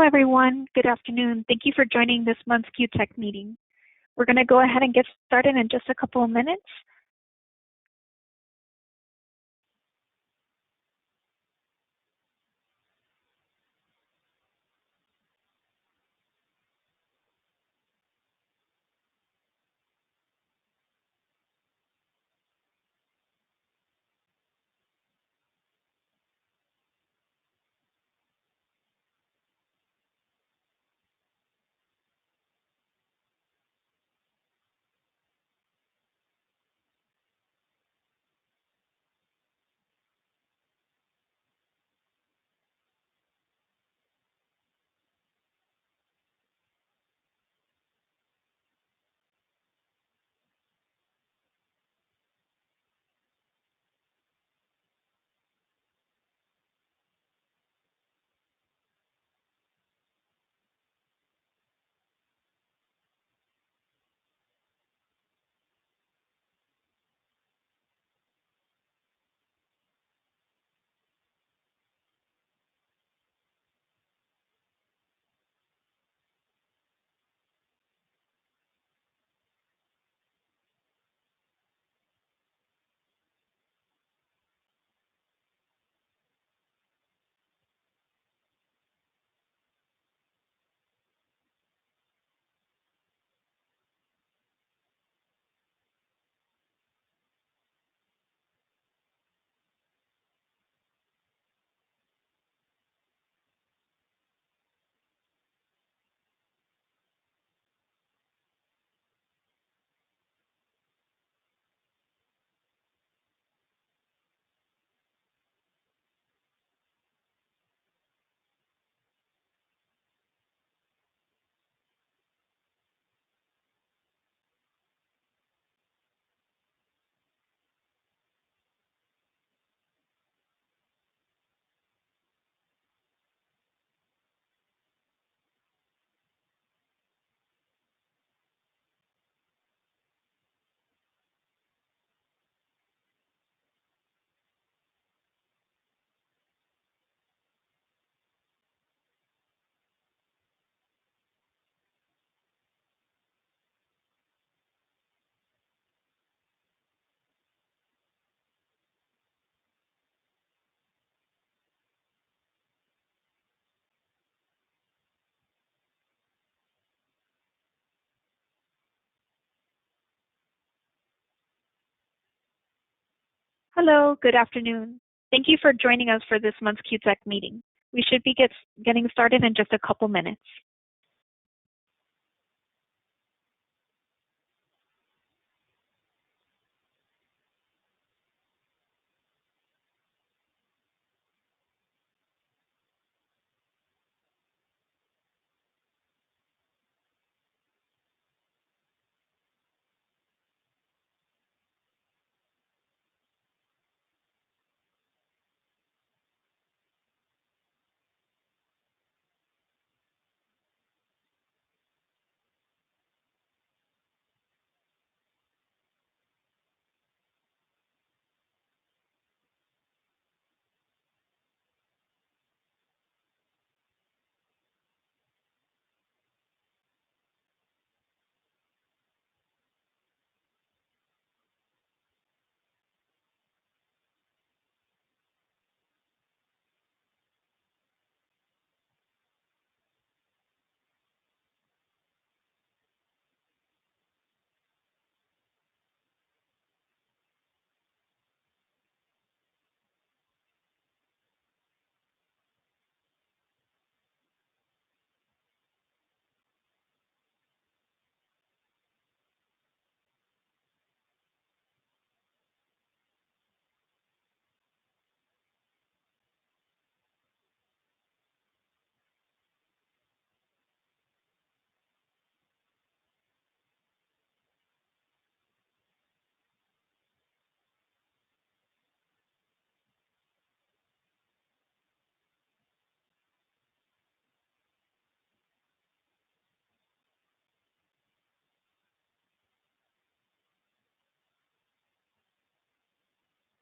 everyone. Good afternoon. Thank you for joining this month's QTECH meeting. We're going to go ahead and get started in just a couple of minutes. Hello, good afternoon. Thank you for joining us for this month's QTECH meeting. We should be getting started in just a couple minutes.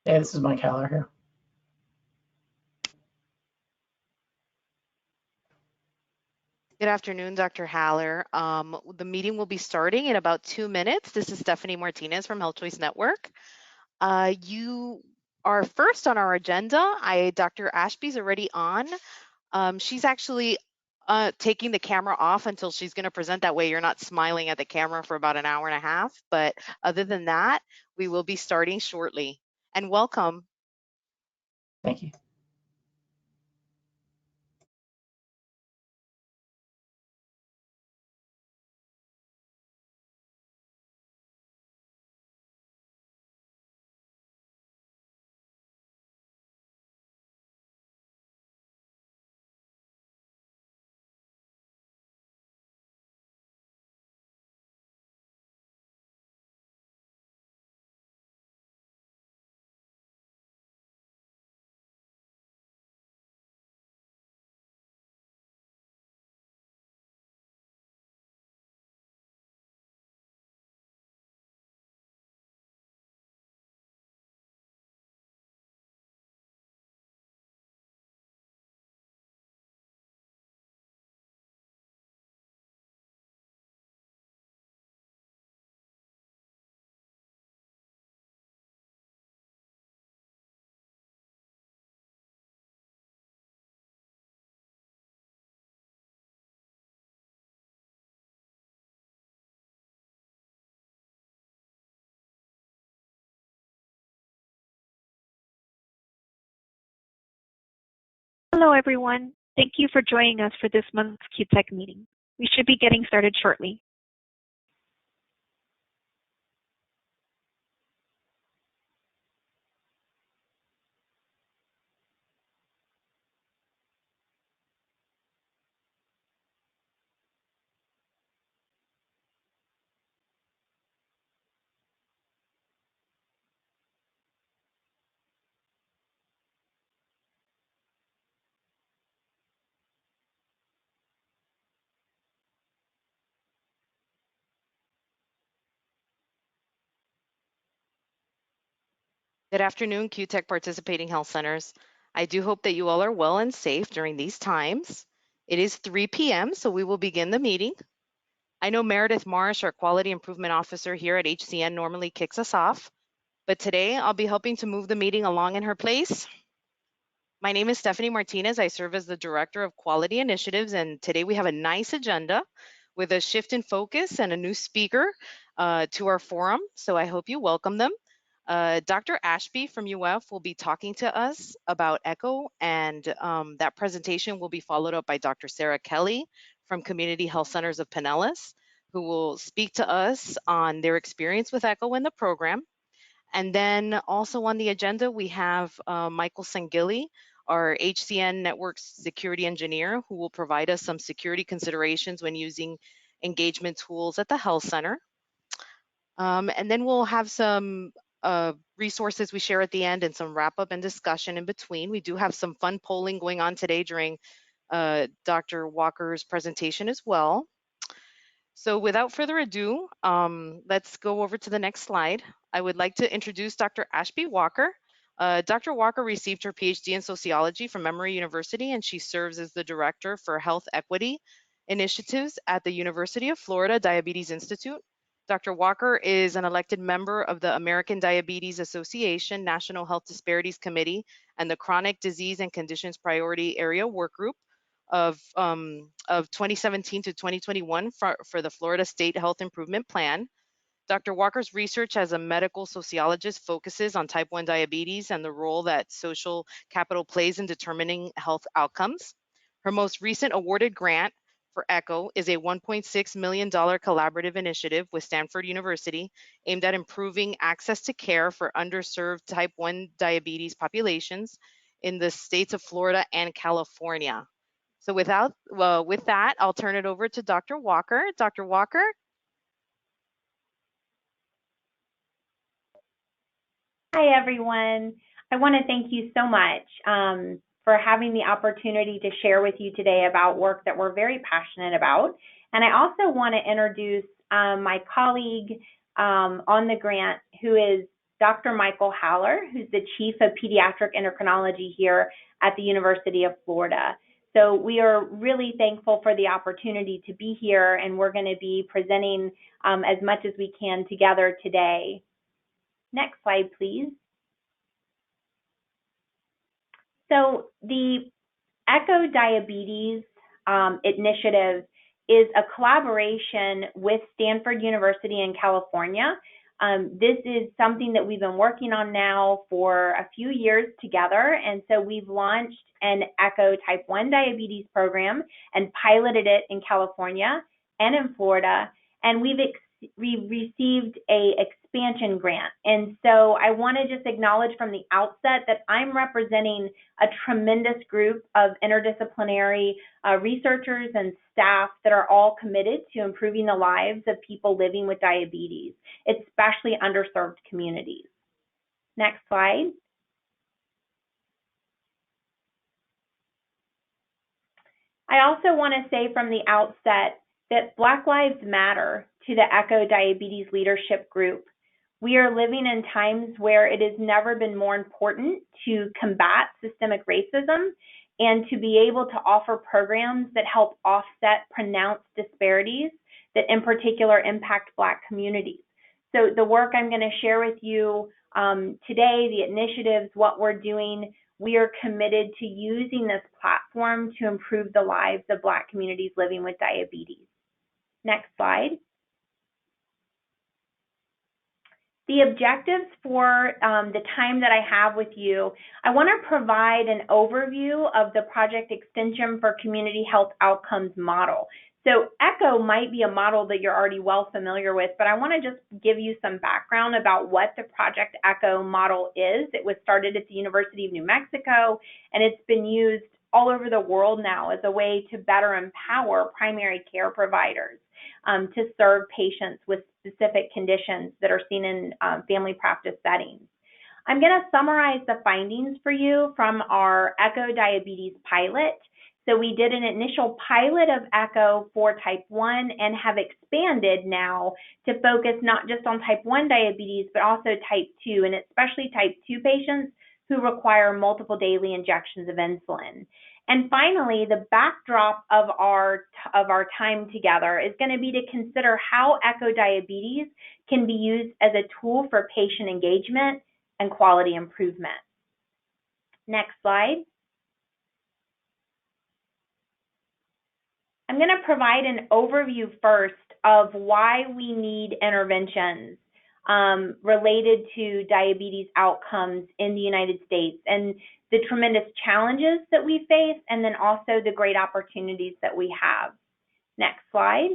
Hey, this is Mike Haller here. Good afternoon, Dr. Haller. The meeting will be starting in about 2 minutes. This is Stephanie Martinez from Health Choice Network. You are first on our agenda. Dr. Ashby's already on. She's actually taking the camera off until she's going to present. That way you're not smiling at the camera for about an hour and a half. But other than that, we will be starting shortly. And welcome. Thank you. Hello, everyone. Thank you for joining us for this month's QTECH meeting. We should be getting started shortly. Good afternoon, QTECH participating health centers. I do hope that you all are well and safe during these times. It is 3 p.m., so we will begin the meeting. I know Meredith Marsh, our Quality Improvement Officer here at HCN, normally kicks us off, but today I'll be helping to move the meeting along in her place. My name is Stephanie Martinez. I serve as the Director of Quality Initiatives, and today we have a nice agenda with a shift in focus and a new speaker to our forum, so I hope you welcome them. Dr. Ashby from UF will be talking to us about ECHO, and that presentation will be followed up by Dr. Sarah Kelly from Community Health Centers of Pinellas, who will speak to us on their experience with ECHO in the program. And then also on the agenda, we have Michael Sangilli, our HCN Network Security Engineer, who will provide us some security considerations when using engagement tools at the health center. And then we'll have some resources we share at the end and some wrap up and discussion in between. We do have some fun polling going on today during Dr. Walker's presentation as well. So without further ado, let's go over to the next slide. I would like to introduce Dr. Ashby Walker. Dr. Walker received her PhD in sociology from Emory University, and she serves as the Director for Health Equity Initiatives at the University of Florida Diabetes Institute. Dr. Walker is an elected member of the American Diabetes Association National Health Disparities Committee and the Chronic Disease and Conditions Priority Area Work Group of 2017 to 2021 for the Florida State Health Improvement Plan. Dr. Walker's research as a medical sociologist focuses on type 1 diabetes and the role that social capital plays in determining health outcomes. Her most recent awarded grant for ECHO is a $1.6 million collaborative initiative with Stanford University aimed at improving access to care for underserved type 1 diabetes populations in the states of Florida and California. So with that, I'll turn it over to Dr. Walker. Dr. Walker? Hi, everyone. I want to thank you so much for having the opportunity to share with you today about work that we're very passionate about. And I also want to introduce my colleague on the grant, who is Dr. Michael Haller, who's the Chief of Pediatric Endocrinology here at the University of Florida. So we are really thankful for the opportunity to be here, and we're going to be presenting as much as we can together today. Next slide, please. So the Echo Diabetes initiative is a collaboration with Stanford University in California. This is something that we've been working on now for a few years together, and so we've launched an Echo Type 1 Diabetes program and piloted it in California and in Florida, and we've received an expansion grant. And so I want to just acknowledge from the outset that I'm representing a tremendous group of interdisciplinary researchers and staff that are all committed to improving the lives of people living with diabetes, especially underserved communities. Next slide. I also want to say from the outset that Black Lives Matter to the Echo Diabetes Leadership Group. We are living in times where it has never been more important to combat systemic racism and to be able to offer programs that help offset pronounced disparities that in particular impact Black communities. So the work I'm going to share with you today, the initiatives, what we're doing, we are committed to using this platform to improve the lives of Black communities living with diabetes. Next slide. The objectives for the time that I have with you, I want to provide an overview of the Project Extension for Community Health Outcomes model. So ECHO might be a model that you're already well familiar with, but I want to just give you some background about what the Project ECHO model is. It was started at the University of New Mexico, and it's been used all over the world now as a way to better empower primary care providers to serve patients with specific conditions that are seen in family practice settings. I'm going to summarize the findings for you from our ECHO Diabetes pilot. So we did an initial pilot of ECHO for type 1 and have expanded now to focus not just on type 1 diabetes, but also type 2, and especially type 2 patients who require multiple daily injections of insulin. And finally, the backdrop of our time together is going to be to consider how ECHO Diabetes can be used as a tool for patient engagement and quality improvement. Next slide. I'm going to provide an overview first of why we need interventions related to diabetes outcomes in the United States and the tremendous challenges that we face, and then also the great opportunities that we have. Next slide.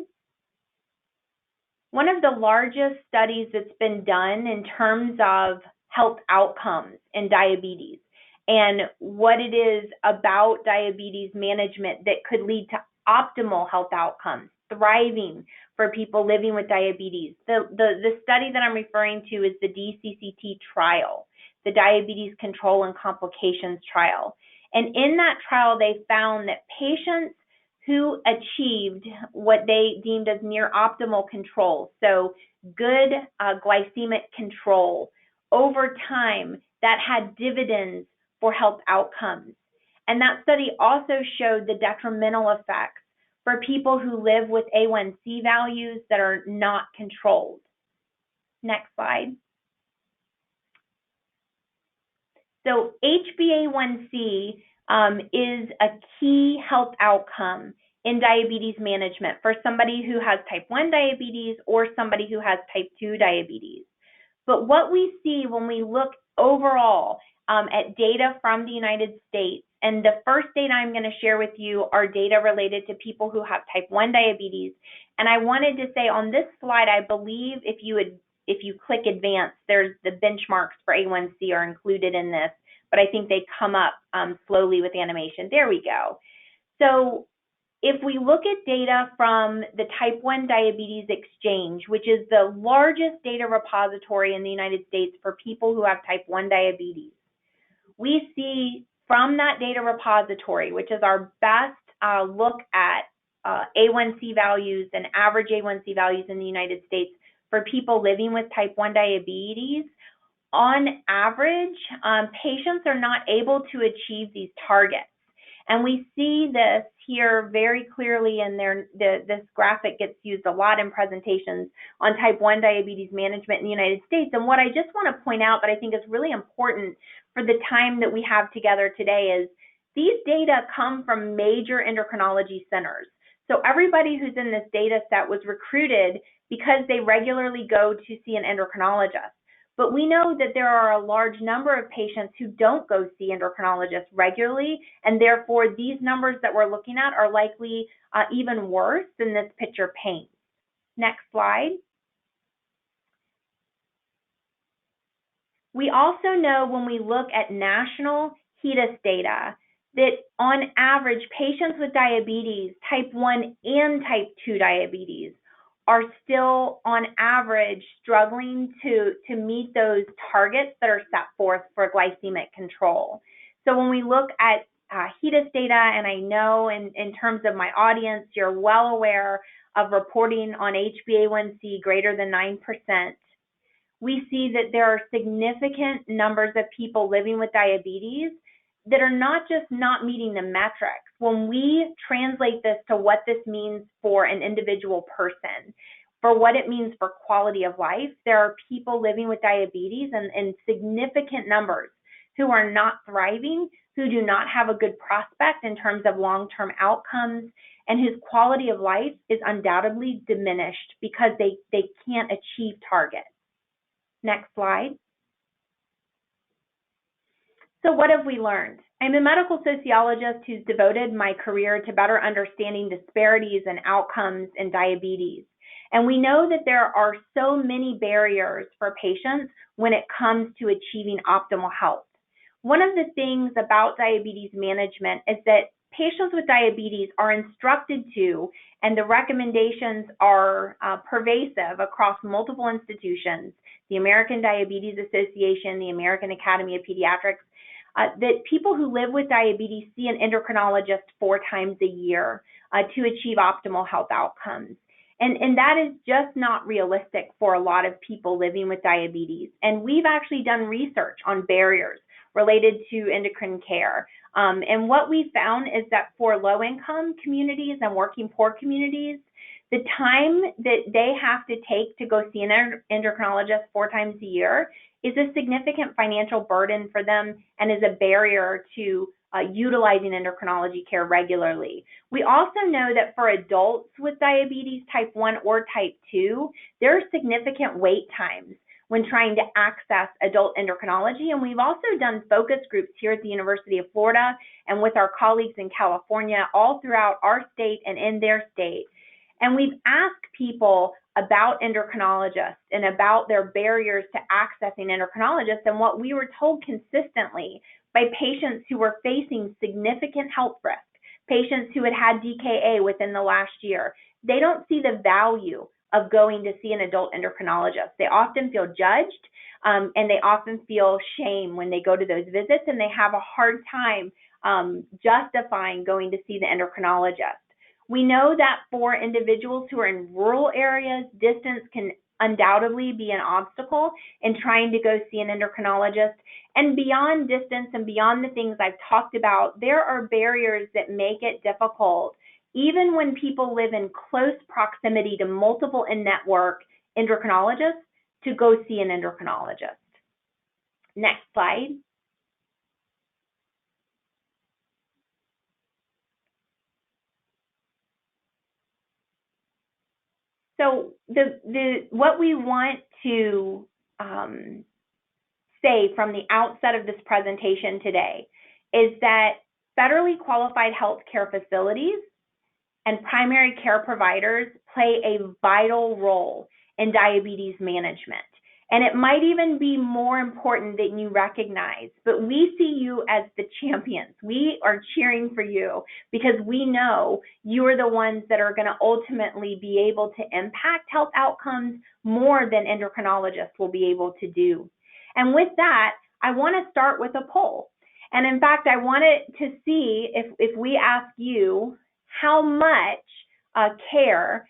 One of the largest studies that's been done in terms of health outcomes in diabetes and what it is about diabetes management that could lead to optimal health outcomes, thriving for people living with diabetes. The study that I'm referring to is the DCCT trial, the Diabetes Control and Complications trial. And in that trial, they found that patients who achieved what they deemed as near optimal control, so good glycemic control, over time, that had dividends for health outcomes. And that study also showed the detrimental effects for people who live with A1C values that are not controlled. Next slide. So HbA1c is a key health outcome in diabetes management for somebody who has type 1 diabetes or somebody who has type 2 diabetes. But what we see when we look overall at data from the United States, and the first data I'm going to share with you are data related to people who have type 1 diabetes. And I wanted to say on this slide, I believe if you click advance, there's the benchmarks for A1C are included in this, but I think they come up slowly with animation. There we go. So if we look at data from the Type 1 Diabetes Exchange, which is the largest data repository in the United States for people who have type 1 diabetes, we see from that data repository, which is our best look at A1C values and average A1C values in the United States for people living with type 1 diabetes, on average, patients are not able to achieve these targets. And we see this here very clearly in this graphic gets used a lot in presentations on type 1 diabetes management in the United States. And what I just want to point out that I think is really important for the time that we have together today is these data come from major endocrinology centers. So everybody who's in this data set was recruited because they regularly go to see an endocrinologist. But we know that there are a large number of patients who don't go see endocrinologists regularly, and therefore these numbers that we're looking at are likely even worse than this picture paints. Next slide. We also know when we look at national HEDIS data that on average, patients with diabetes, type 1 and type 2 diabetes, are still on average struggling to meet those targets that are set forth for glycemic control. So when we look at HEDIS data, and I know in terms of my audience, you're well aware of reporting on HbA1c greater than 9%, we see that there are significant numbers of people living with diabetes that are not just not meeting the metrics. When we translate this to what this means for an individual person, for what it means for quality of life, there are people living with diabetes in significant numbers who are not thriving, who do not have a good prospect in terms of long-term outcomes, and whose quality of life is undoubtedly diminished because they can't achieve targets. Next slide. So what have we learned? I'm a medical sociologist who's devoted my career to better understanding disparities and outcomes in diabetes. And we know that there are so many barriers for patients when it comes to achieving optimal health. One of the things about diabetes management is that patients with diabetes are instructed to, and the recommendations are pervasive across multiple institutions, the American Diabetes Association, the American Academy of Pediatrics, that people who live with diabetes see an endocrinologist 4 times a year to achieve optimal health outcomes. And that is just not realistic for a lot of people living with diabetes. And we've actually done research on barriers related to endocrine care. And what we found is that for low-income communities and working poor communities, the time that they have to take to go see an endocrinologist 4 times a year is a significant financial burden for them and is a barrier to utilizing endocrinology care regularly. We also know that for adults with diabetes type 1 or type 2, there are significant wait times when trying to access adult endocrinology. And we've also done focus groups here at the University of Florida and with our colleagues in California all throughout our state and in their state. And we've asked people about endocrinologists and about their barriers to accessing endocrinologists, and what we were told consistently by patients who were facing significant health risk, patients who had had DKA within the last year, they don't see the value of going to see an adult endocrinologist. They often feel judged, and they often feel shame when they go to those visits, and they have a hard time justifying going to see the endocrinologist. We know that for individuals who are in rural areas, distance can undoubtedly be an obstacle in trying to go see an endocrinologist. And beyond distance and beyond the things I've talked about, there are barriers that make it difficult, even when people live in close proximity to multiple in-network endocrinologists, to go see an endocrinologist. Next slide. So what we want to say from the outset of this presentation today is that federally qualified healthcare facilities and primary care providers play a vital role in diabetes management. And it might even be more important than you recognize, but we see you as the champions. We are cheering for you because we know you are the ones that are going to ultimately be able to impact health outcomes more than endocrinologists will be able to do. And with that, I want to start with a poll. And in fact, I wanted to see if we ask you how much care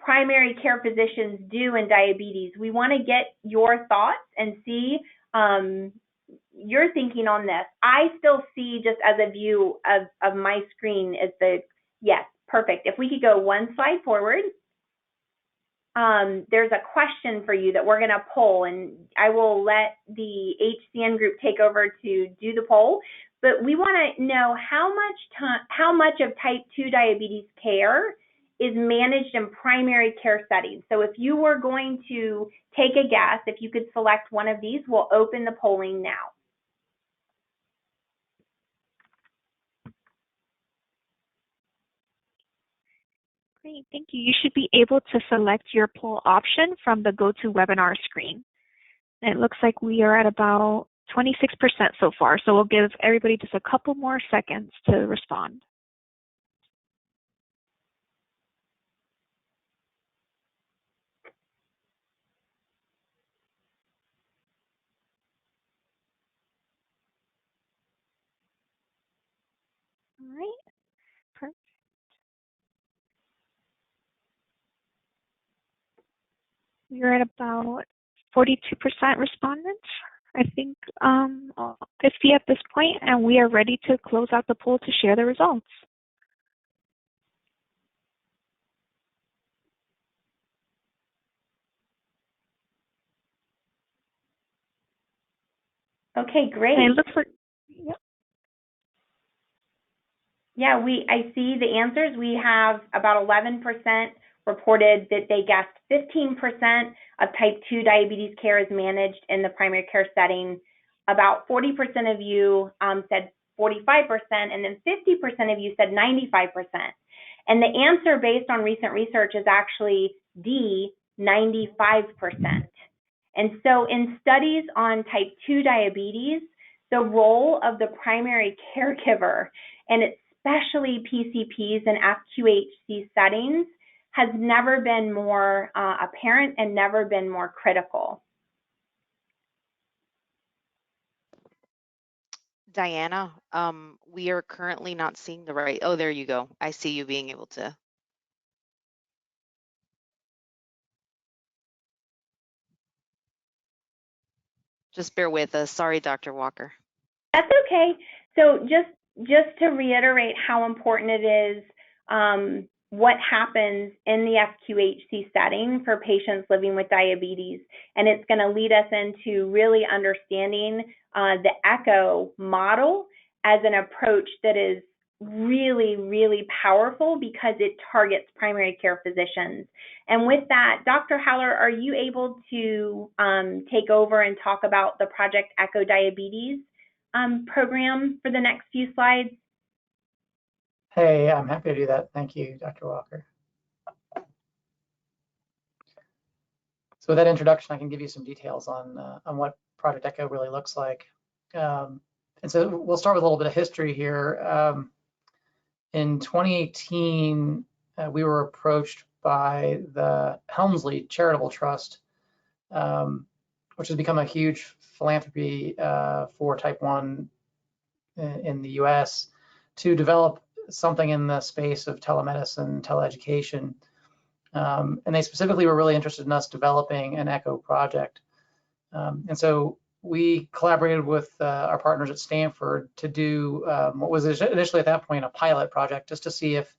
primary care physicians do in diabetes. We want to get your thoughts and see your thinking on this. I still see, just as a view of my screen, is yes, perfect. If we could go one slide forward. There's a question for you that we're going to poll, and I will let the HCN group take over to do the poll. But we want to know how much of type 2 diabetes care is managed in primary care settings. So if you were going to take a guess, if you could select one of these, we'll open the polling now. Great, thank you. You should be able to select your poll option from the GoToWebinar screen. And it looks like we are at about 26% so far, so we'll give everybody just a couple more seconds to respond. All right, perfect. We're at about 42% respondents, I think 50 at this point, and we are ready to close out the poll to share the results. Okay, great. And it looks like, yep. Yeah, I see the answers. We have about 11% reported that they guessed 15% of type 2 diabetes care is managed in the primary care setting. About 40% of you said 45%, and then 50% of you said 95%. And the answer based on recent research is actually D, 95%. And so in studies on type 2 diabetes, the role of the primary caregiver, and especially PCPs and FQHC settings, has never been more apparent and never been more critical. Diana, we are currently not seeing the right, oh, there you go. I see you being able to. Just bear with us. Sorry, Dr. Walker. That's okay. So just to reiterate how important it is, what happens in the FQHC setting for patients living with diabetes. And it's going to lead us into really understanding the ECHO model as an approach that is really, really powerful because it targets primary care physicians. And with that, Dr. Haller, are you able to take over and talk about the Project ECHO Diabetes program for the next few slides? Hey, I'm happy to do that. Thank you, Dr. Walker. So with that introduction, I can give you some details on what Project ECHO really looks like. And so we'll start with a little bit of history here. In 2018, we were approached by the Helmsley Charitable Trust, which has become a huge philanthropy for type 1 in the US, to develop something in the space of telemedicine, teleeducation. And they specifically were really interested in us developing an ECHO project. And so we collaborated with our partners at Stanford to do what was initially at that point a pilot project, just to see if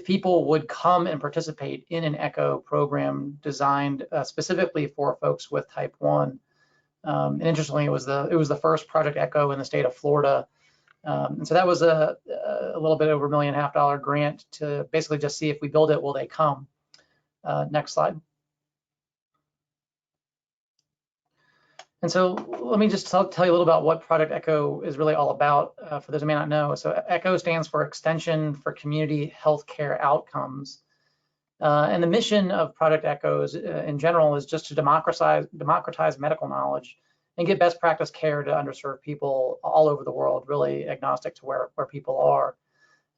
people would come and participate in an ECHO program designed specifically for folks with type 1. And interestingly, it was the first Project ECHO in the state of Florida. And so that was a little bit over $1.5 million grant to basically just see if we build it, will they come? Next slide. And so let me just tell you a little about what Project ECHO is really all about for those who may not know. So ECHO stands for Extension for Community Healthcare Outcomes. And the mission of Project ECHO in general is just to democratize medical knowledge and get best practice care to underserved people all over the world, really agnostic to where people are.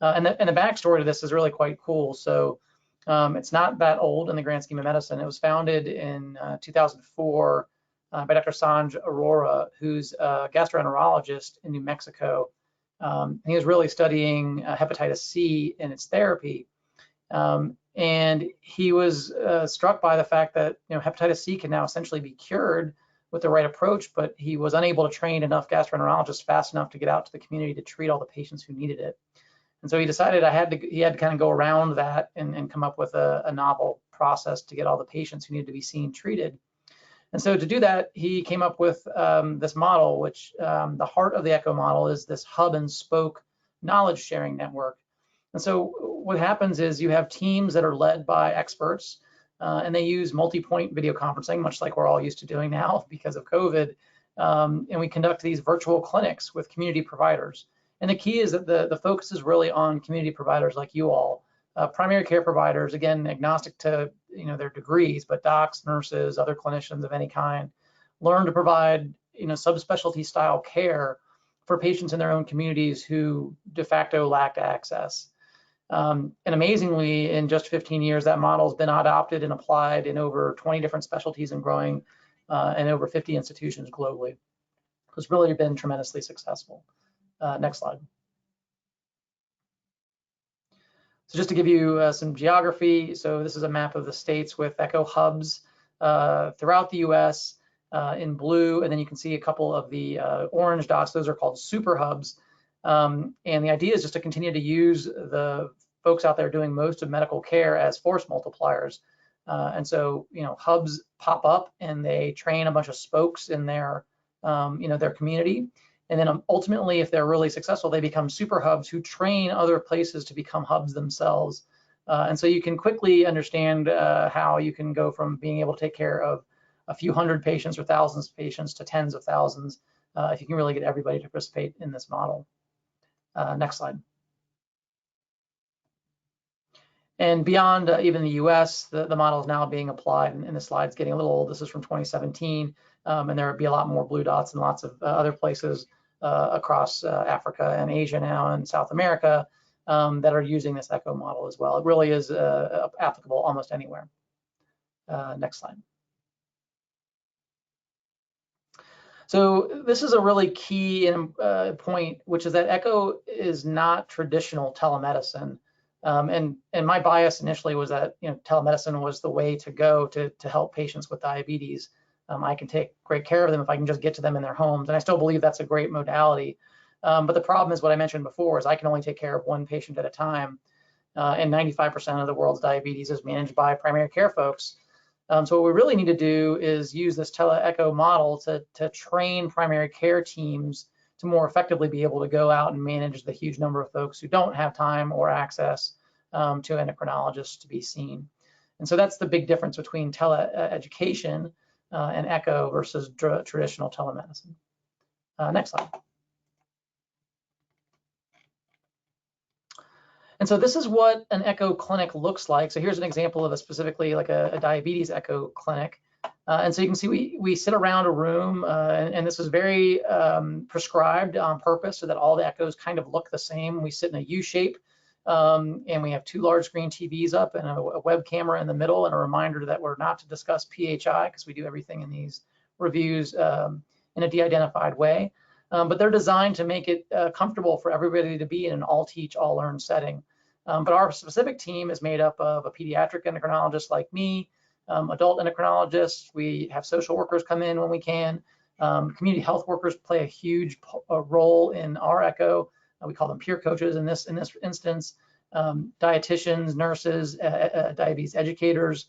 And the backstory to this is really quite cool. So it's not that old in the grand scheme of medicine. It was founded in 2004 by Dr. Sanj Arora, who's a gastroenterologist in New Mexico. He was really studying hepatitis C and its therapy. And he was struck by the fact that hepatitis C can now essentially be cured with the right approach, but he was unable to train enough gastroenterologists fast enough to get out to the community to treat all the patients who needed it. And so he decided he had to kind of go around that and come up with a novel process to get all the patients who needed to be seen treated. And so to do that, he came up with this model, which the heart of the ECHO model is this hub and spoke knowledge sharing network. And so what happens is you have teams that are led by experts, and they use multi-point video conferencing, much like we're all used to doing now because of COVID. And we conduct these virtual clinics with community providers. And the key is that the focus is really on community providers like you all, primary care providers, again, agnostic to their degrees, but docs, nurses, other clinicians of any kind, learn to provide subspecialty style care for patients in their own communities who de facto lacked access. And amazingly, in just 15 years, that model has been adopted and applied in over 20 different specialties and growing in over 50 institutions globally. It's really been tremendously successful. Next slide. So just to give you some geography, so this is a map of the states with ECHO hubs throughout the US in blue, and then you can see a couple of the orange dots. Those are called super hubs. And the idea is just to continue to use the folks out there doing most of medical care as force multipliers. And so, hubs pop up and they train a bunch of spokes in their, their community. And then ultimately, if they're really successful, they become super hubs who train other places to become hubs themselves. And so you can quickly understand how you can go from being able to take care of a few hundred patients or thousands of patients to tens of thousands if you can really get everybody to participate in this model. Next slide. And beyond even the US, the model is now being applied, and the slide's getting a little old. This is from 2017, and there will be a lot more blue dots in lots of other places across Africa and Asia now and South America that are using this ECHO model as well. It really is applicable almost anywhere. Next slide. So this is a really key point, which is that ECHO is not traditional telemedicine. And my bias initially was that telemedicine was the way to go to help patients with diabetes. I can take great care of them if I can just get to them in their homes, and I still believe that's a great modality. But the problem is what I mentioned before is I can only take care of one patient at a time, and 95% of the world's diabetes is managed by primary care folks. So what we really need to do is use this tele-ECHO model to train primary care teams to more effectively be able to go out and manage the huge number of folks who don't have time or access to endocrinologists to be seen. And so that's the big difference between tele-education and ECHO versus traditional telemedicine. Next slide. And so this is what an ECHO clinic looks like. So here's an example of specifically like a diabetes ECHO clinic. And so you can see we sit around a room, and this is very prescribed on purpose so that all the echoes kind of look the same. We sit in a U shape, and we have two large screen TVs up and a web camera in the middle, and a reminder that we're not to discuss PHI because we do everything in these reviews in a de-identified way. But they're designed to make it comfortable for everybody to be in an all teach, all learn setting. But our specific team is made up of a pediatric endocrinologist like me, adult endocrinologists. We have social workers come in when we can. Community health workers play a huge role in our ECHO. We call them peer coaches in this instance. Dietitians, nurses, diabetes educators,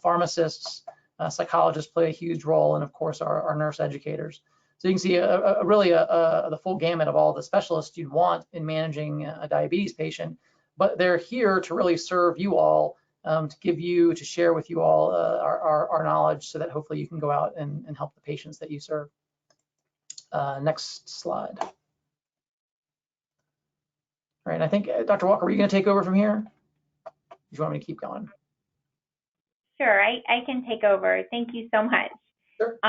pharmacists, psychologists play a huge role, and of course our nurse educators. So you can see really the full gamut of all the specialists you'd want in managing a diabetes patient, but they're here to really serve you all, to share with you all our knowledge so that hopefully you can go out and help the patients that you serve. Next slide. All right, I think, Dr. Walker, were you going to take over from here? Do you want me to keep going? Sure, I can take over. Thank you so much. Sure.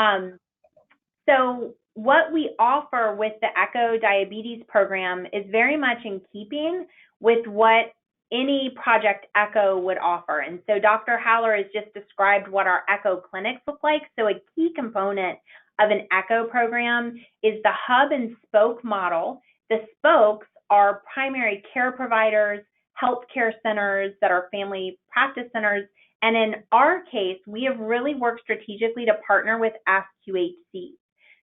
So what we offer with the ECHO Diabetes program is very much in keeping with what any Project ECHO would offer. And so Dr. Haller has just described what our ECHO clinics look like. So a key component of an ECHO program is the hub and spoke model. The spokes are primary care providers, healthcare centers that are family practice centers, And in our case, we have really worked strategically to partner with Ask QHC.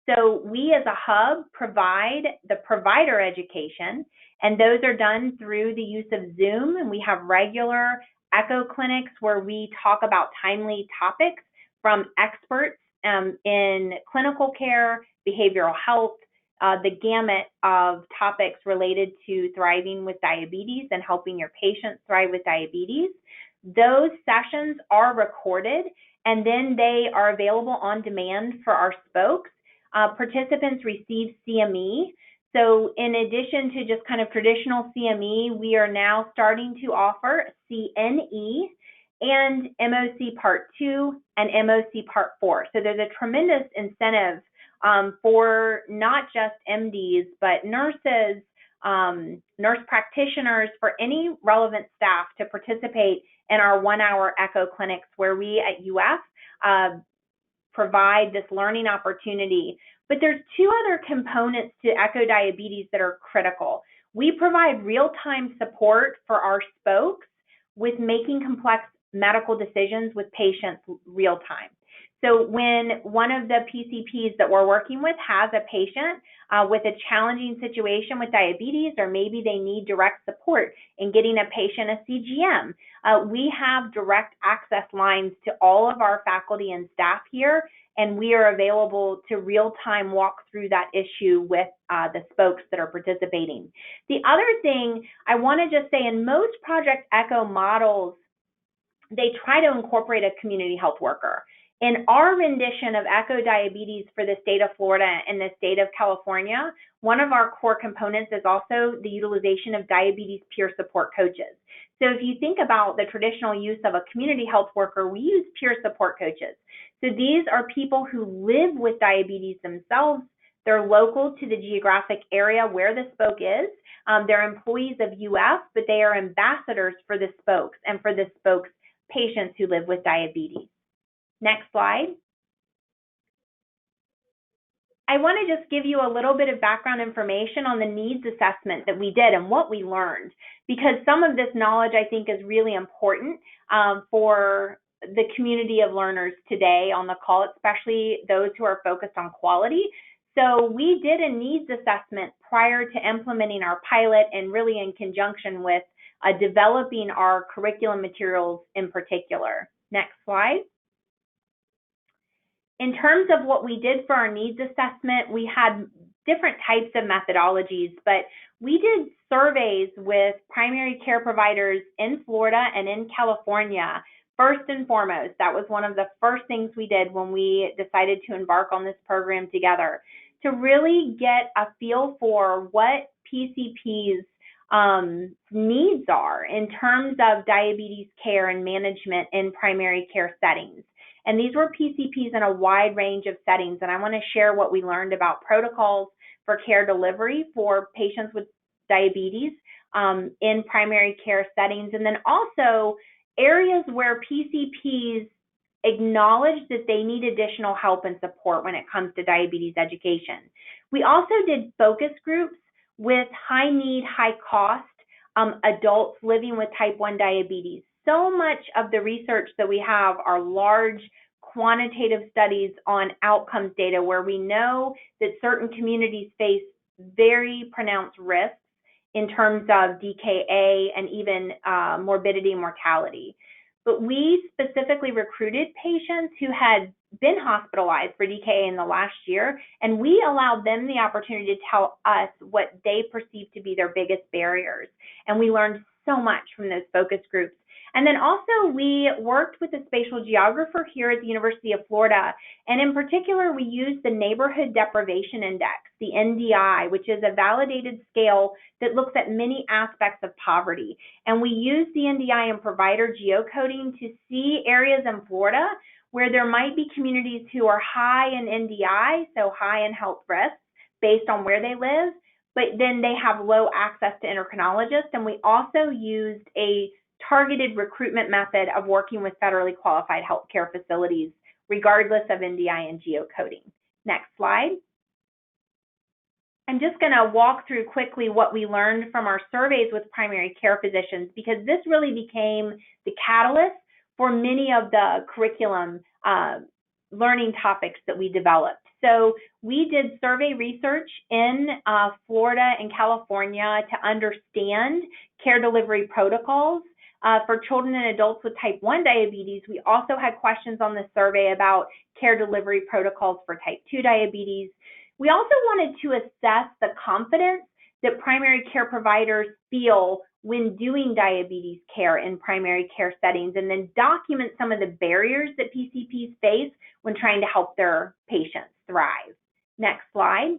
So we as a hub provide the provider education, and those are done through the use of Zoom, and we have regular echo clinics where we talk about timely topics from experts in clinical care, behavioral health, the gamut of topics related to thriving with diabetes and helping your patients thrive with diabetes. Those sessions are recorded, and then they are available on demand for our spokes. Participants receive CME. So in addition to just kind of traditional CME, we are now starting to offer CNE and MOC Part 2 and MOC Part 4. So there's a tremendous incentive for not just MDs, but nurses, nurse practitioners, for any relevant staff to participate in our 1-hour echo clinics, where we at UF provide this learning opportunity. But there's 2 other components to echo diabetes that are critical. We provide real-time support for our spokes with making complex medical decisions with patients real-time. So when one of the PCPs that we're working with has a patient with a challenging situation with diabetes, or maybe they need direct support in getting a patient a CGM, we have direct access lines to all of our faculty and staff here, and we are available to real-time walk through that issue with the spokes that are participating. The other thing I want to just say, in most Project Echo models, they try to incorporate a community health worker. In our rendition of echo diabetes for the state of Florida and the state of California, one of our core components is also the utilization of diabetes peer support coaches. So if you think about the traditional use of a community health worker, we use peer support coaches. So these are people who live with diabetes themselves. They're local to the geographic area where the spoke is. They're employees of UF, but they are ambassadors for the spokes and for the spokes patients who live with diabetes. Next slide. I want to just give you a little bit of background information on the needs assessment that we did and what we learned, because some of this knowledge I think is really important for the community of learners today on the call, especially those who are focused on quality. So we did a needs assessment prior to implementing our pilot, and really in conjunction with developing our curriculum materials in particular. Next slide. In terms of what we did for our needs assessment, we had different types of methodologies, but we did surveys with primary care providers in Florida and in California. First and foremost, that was one of the first things we did when we decided to embark on this program together, to really get a feel for what PCP's needs are in terms of diabetes care and management in primary care settings. And these were PCPs in a wide range of settings. And I want to share what we learned about protocols for care delivery for patients with diabetes in primary care settings. And then also areas where PCPs acknowledge that they need additional help and support when it comes to diabetes education. We also did focus groups with high need, high cost adults living with type 1 diabetes. So much of the research that we have are large quantitative studies on outcomes data, where we know that certain communities face very pronounced risks in terms of DKA and even morbidity and mortality. But we specifically recruited patients who had been hospitalized for DKA in the last year, and we allowed them the opportunity to tell us what they perceived to be their biggest barriers. And we learned so much from those focus groups. And then also we worked with a spatial geographer here at the University of Florida, and in particular we used the Neighborhood Deprivation Index, the NDI, which is a validated scale that looks at many aspects of poverty. And we used the NDI and provider geocoding to see areas in Florida where there might be communities who are high in NDI, so high in health risks based on where they live, but then they have low access to endocrinologists. And we also used a targeted recruitment method of working with federally qualified healthcare facilities, regardless of NDI and geocoding. Next slide. I'm just going to walk through quickly what we learned from our surveys with primary care physicians, because this really became the catalyst for many of the curriculum learning topics that we developed. So we did survey research in Florida and California to understand care delivery protocols for children and adults with type 1 diabetes. We also had questions on the survey about care delivery protocols for type 2 diabetes. We also wanted to assess the confidence that primary care providers feel when doing diabetes care in primary care settings, and then document some of the barriers that PCPs face when trying to help their patients thrive. Next slide.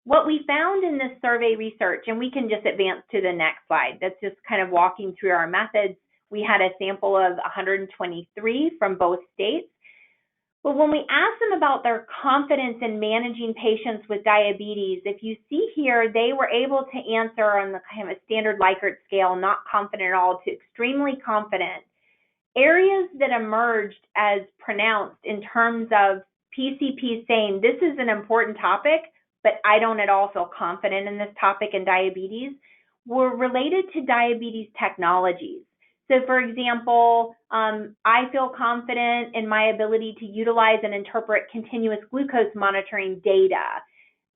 What we found in this survey research, and we can just advance to the next slide, that's just kind of walking through our methods. We had a sample of 123 from both states. But when we asked them about their confidence in managing patients with diabetes, if you see here, they were able to answer on the kind of a standard Likert scale, not confident at all, to extremely confident. Areas that emerged as pronounced in terms of PCPs saying, this is an important topic, but I don't at all feel confident in this topic in diabetes, were related to diabetes technologies. So for example, I feel confident in my ability to utilize and interpret continuous glucose monitoring data.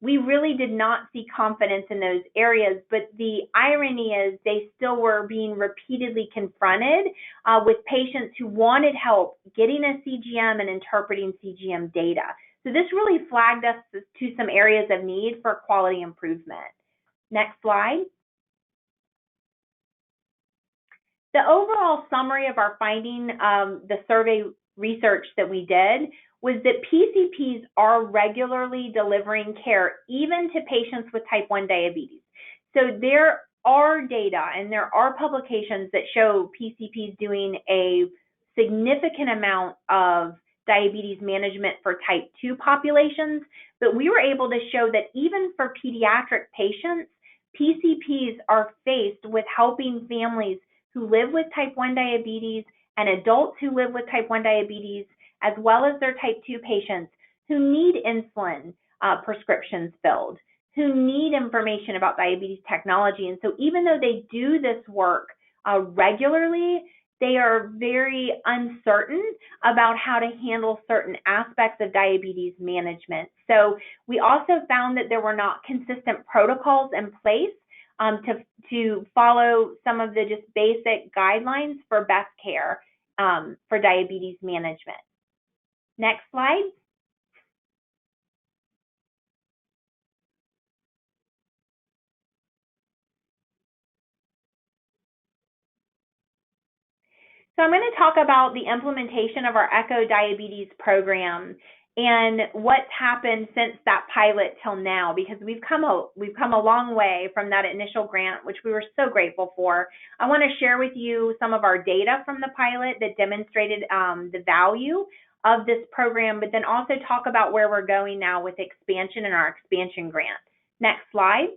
We really did not see confidence in those areas, but the irony is they still were being repeatedly confronted with patients who wanted help getting a CGM and interpreting CGM data. So this really flagged us to some areas of need for quality improvement. Next slide. The overall summary of our finding, the survey research that we did, was that PCPs are regularly delivering care even to patients with type 1 diabetes. So there are data and there are publications that show PCPs doing a significant amount of diabetes management for type 2 populations, but we were able to show that even for pediatric patients, PCPs are faced with helping families who live with type 1 diabetes and adults who live with type 1 diabetes, as well as their type 2 patients who need insulin prescriptions filled, who need information about diabetes technology. And so even though they do this work regularly, they are very uncertain about how to handle certain aspects of diabetes management. So we also found that there were not consistent protocols in place to follow some of the just basic guidelines for best care for diabetes management. Next slide. So I'm going to talk about the implementation of our Echo Diabetes program and what's happened since that pilot till now, because we've come a long way from that initial grant, which we were so grateful for. I want to share with you some of our data from the pilot that demonstrated the value of this program, but then also talk about where we're going now with expansion and our expansion grant. Next slide.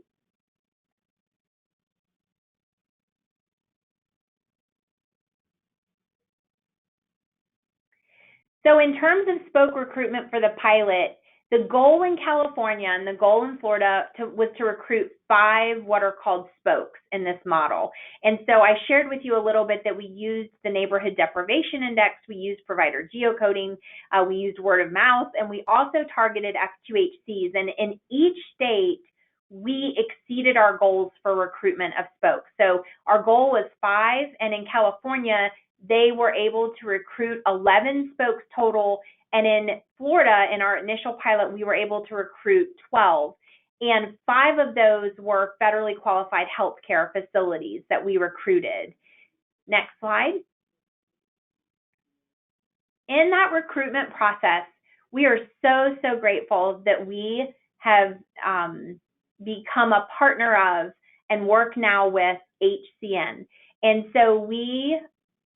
So in terms of spoke recruitment for the pilot, the goal in California and the goal in Florida was to recruit 5 what are called spokes in this model. And so I shared with you a little bit that we used the Neighborhood Deprivation Index, we used provider geocoding, we used word of mouth, and we also targeted FQHCs. And in each state, we exceeded our goals for recruitment of spokes. So our goal was 5, and in California, they were able to recruit 11 spokes total. And in Florida, in our initial pilot, we were able to recruit 12. And 5 of those were federally qualified healthcare facilities that we recruited. Next slide. In that recruitment process, we are so grateful that we have become a partner of and work now with HCN. And so we,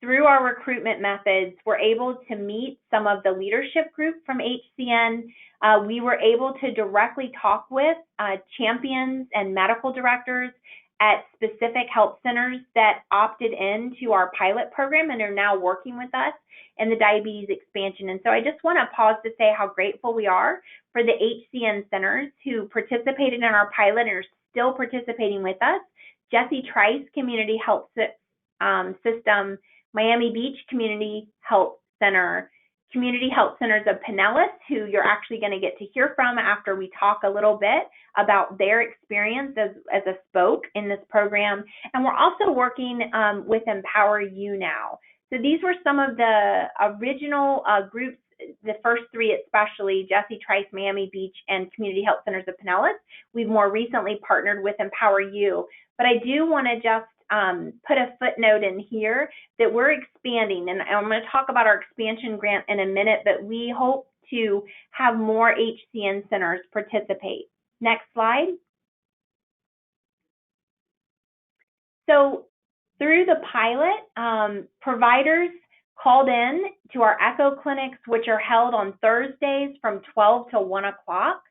through our recruitment methods, we're able to meet some of the leadership group from HCN. We were able to directly talk with champions and medical directors at specific health centers that opted into our pilot program and are now working with us in the diabetes expansion. And so I just want to pause to say how grateful we are for the HCN centers who participated in our pilot and are still participating with us. Jesse Trice Community Health System Miami Beach Community Health Center, Community Health Centers of Pinellas, who you're actually going to get to hear from after we talk a little bit about their experience as a spoke in this program. And we're also working with Empower You now. So these were some of the original groups, the first three especially, Jesse Trice, Miami Beach, and Community Health Centers of Pinellas. We've more recently partnered with Empower You. But I do want to just put a footnote in here that we're expanding, and I'm going to talk about our expansion grant in a minute, but we hope to have more HCN centers participate. Next slide. So through the pilot, providers called in to our echo clinics, which are held on Thursdays from 12 to 1 o'clock.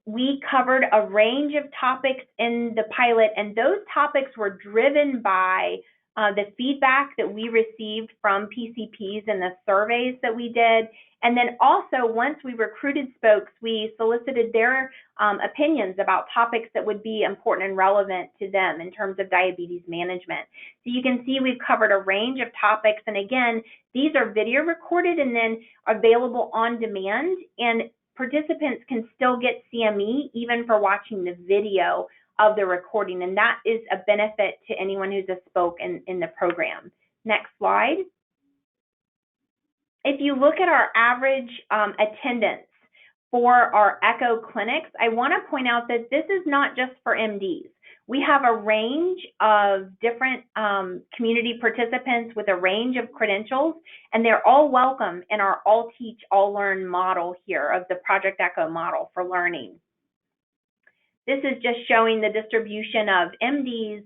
We covered a range of topics in the pilot, and those topics were driven by the feedback that we received from PCPs and the surveys that we did. And then also, once we recruited spokes, we solicited their opinions about topics that would be important and relevant to them in terms of diabetes management. So you can see we've covered a range of topics. And again, these are video recorded and then available on demand. And participants can still get CME even for watching the video of the recording, and that is a benefit to anyone who's a spoke in the program. Next slide. If you look at our average attendance for our echo clinics, I want to point out that this is not just for MDs. We have a range of different community participants with a range of credentials, and they're all welcome in our all teach, all learn model here of the Project Echo model for learning. This is just showing the distribution of MDs,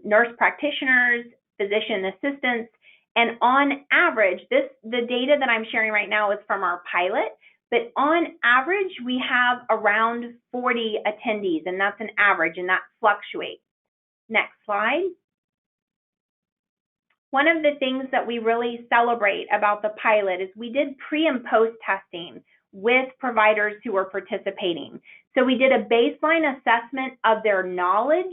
nurse practitioners, physician assistants, and on average, the data that I'm sharing right now is from our pilot, but on average, we have around 40 attendees, and that's an average, and that fluctuates. Next slide. One of the things that we really celebrate about the pilot is we did pre and post testing with providers who were participating. So we did a baseline assessment of their knowledge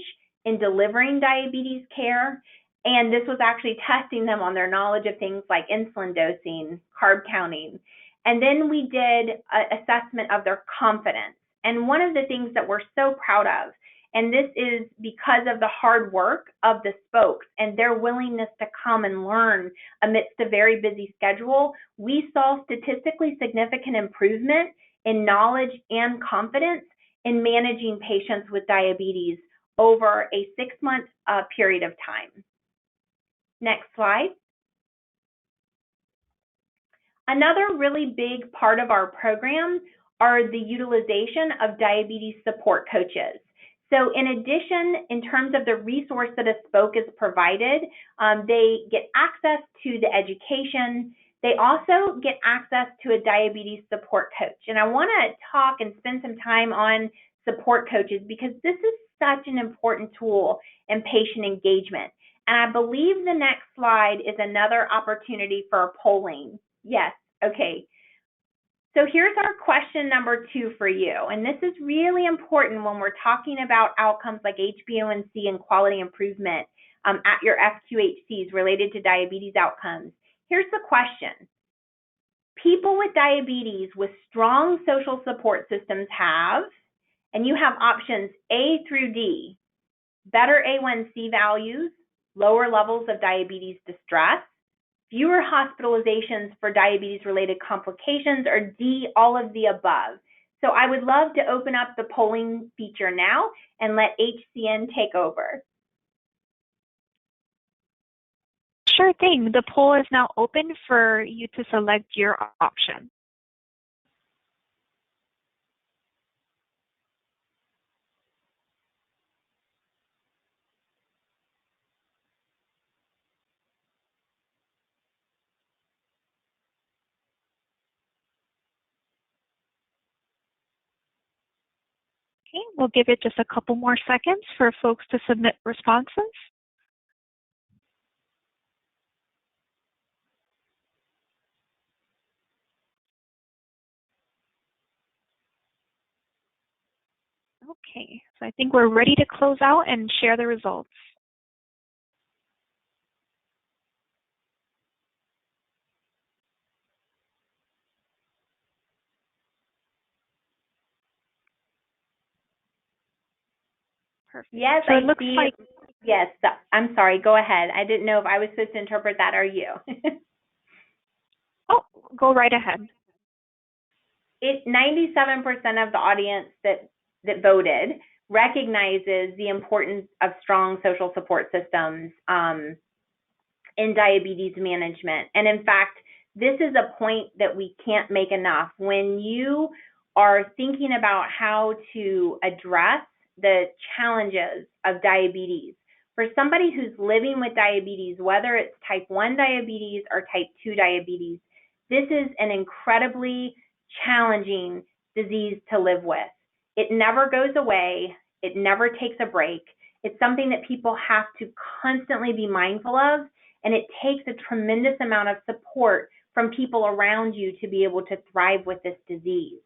in delivering diabetes care, and this was actually testing them on their knowledge of things like insulin dosing, carb counting. And then we did an assessment of their confidence. And one of the things that we're so proud of, and this is because of the hard work of the spokes and their willingness to come and learn amidst a very busy schedule, we saw statistically significant improvement in knowledge and confidence in managing patients with diabetes over a 6-month period of time. Next slide. Another really big part of our program are the utilization of diabetes support coaches. So in addition, in terms of the resource that a spoke is provided, they get access to the education. They also get access to a diabetes support coach. And I want to talk and spend some time on support coaches because this is such an important tool in patient engagement. And I believe the next slide is another opportunity for polling. Yes, okay. So here's our question number 2 for you, and this is really important when we're talking about outcomes like HbA1c and quality improvement at your FQHCs related to diabetes outcomes. Here's the question. People with diabetes with strong social support systems have, and you have options A through D, better A1C values, lower levels of diabetes distress, fewer hospitalizations for diabetes-related complications, or D, all of the above. So I would love to open up the polling feature now and let HCN take over. Sure thing. The poll is now open for you to select your option. Okay, we'll give it just a couple more seconds for folks to submit responses. Okay, so I think we're ready to close out and share the results. Perfect. Yes, So I it looks see. like, Yes, I'm sorry. Go ahead. I didn't know if I was supposed to interpret that or you. oh, go right ahead. 97% of the audience that voted recognizes the importance of strong social support systems in diabetes management. And in fact, this is a point that we can't make enough. When you are thinking about how to address the challenges of diabetes, for somebody who's living with diabetes, whether it's type 1 diabetes or type 2 diabetes, this is an incredibly challenging disease to live with. It never goes away. It never takes a break. It's something that people have to constantly be mindful of, and it takes a tremendous amount of support from people around you to be able to thrive with this disease.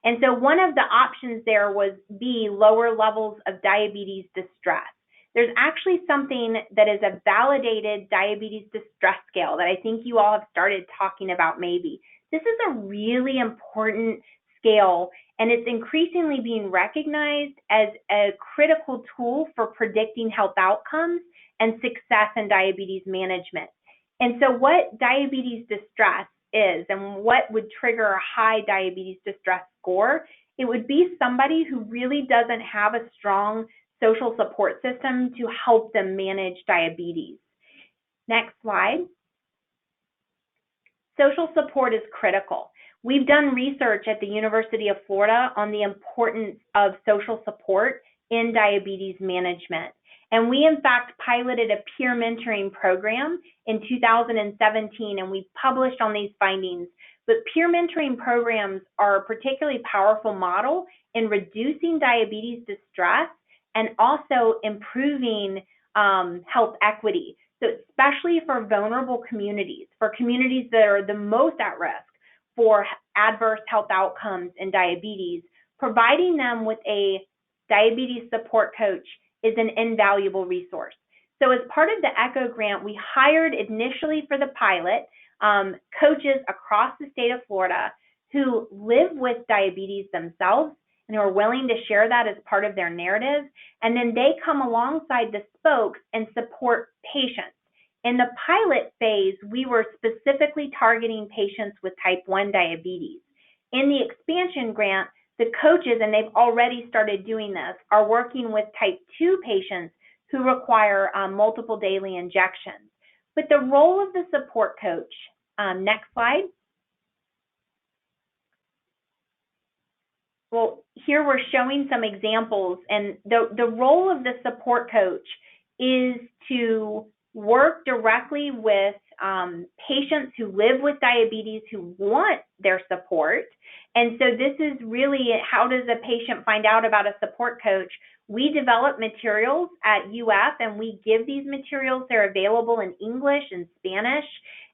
And so one of the options there was B, lower levels of diabetes distress. There's actually something that is a validated diabetes distress scale that I think you all have started talking about maybe. This is a really important scale, and it's increasingly being recognized as a critical tool for predicting health outcomes and success in diabetes management. And so what diabetes distress is and what would trigger a high diabetes distress score, it would be somebody who really doesn't have a strong social support system to help them manage diabetes. Next slide. Social support is critical. We've done research at the University of Florida on the importance of social support in diabetes management. And we, in fact, piloted a peer mentoring program in 2017, and we published on these findings. But peer mentoring programs are a particularly powerful model in reducing diabetes distress and also improving health equity. So especially for vulnerable communities, for communities that are the most at risk for adverse health outcomes in diabetes, providing them with a diabetes support coach is an invaluable resource. So as part of the ECHO grant, we hired initially for the pilot coaches across the state of Florida who live with diabetes themselves and who are willing to share that as part of their narrative. And then they come alongside the spokes and support patients. In the pilot phase, we were specifically targeting patients with type 1 diabetes. In the expansion grant, the coaches, and they've already started doing this, are working with type 2 patients who require multiple daily injections. But the role of the support coach, next slide. Well, here we're showing some examples, and the role of the support coach is to work directly with patients who live with diabetes who want their support. And so this is really, how does a patient find out about a support coach? We develop materials at UF, and we give these materials. They're available in English and Spanish,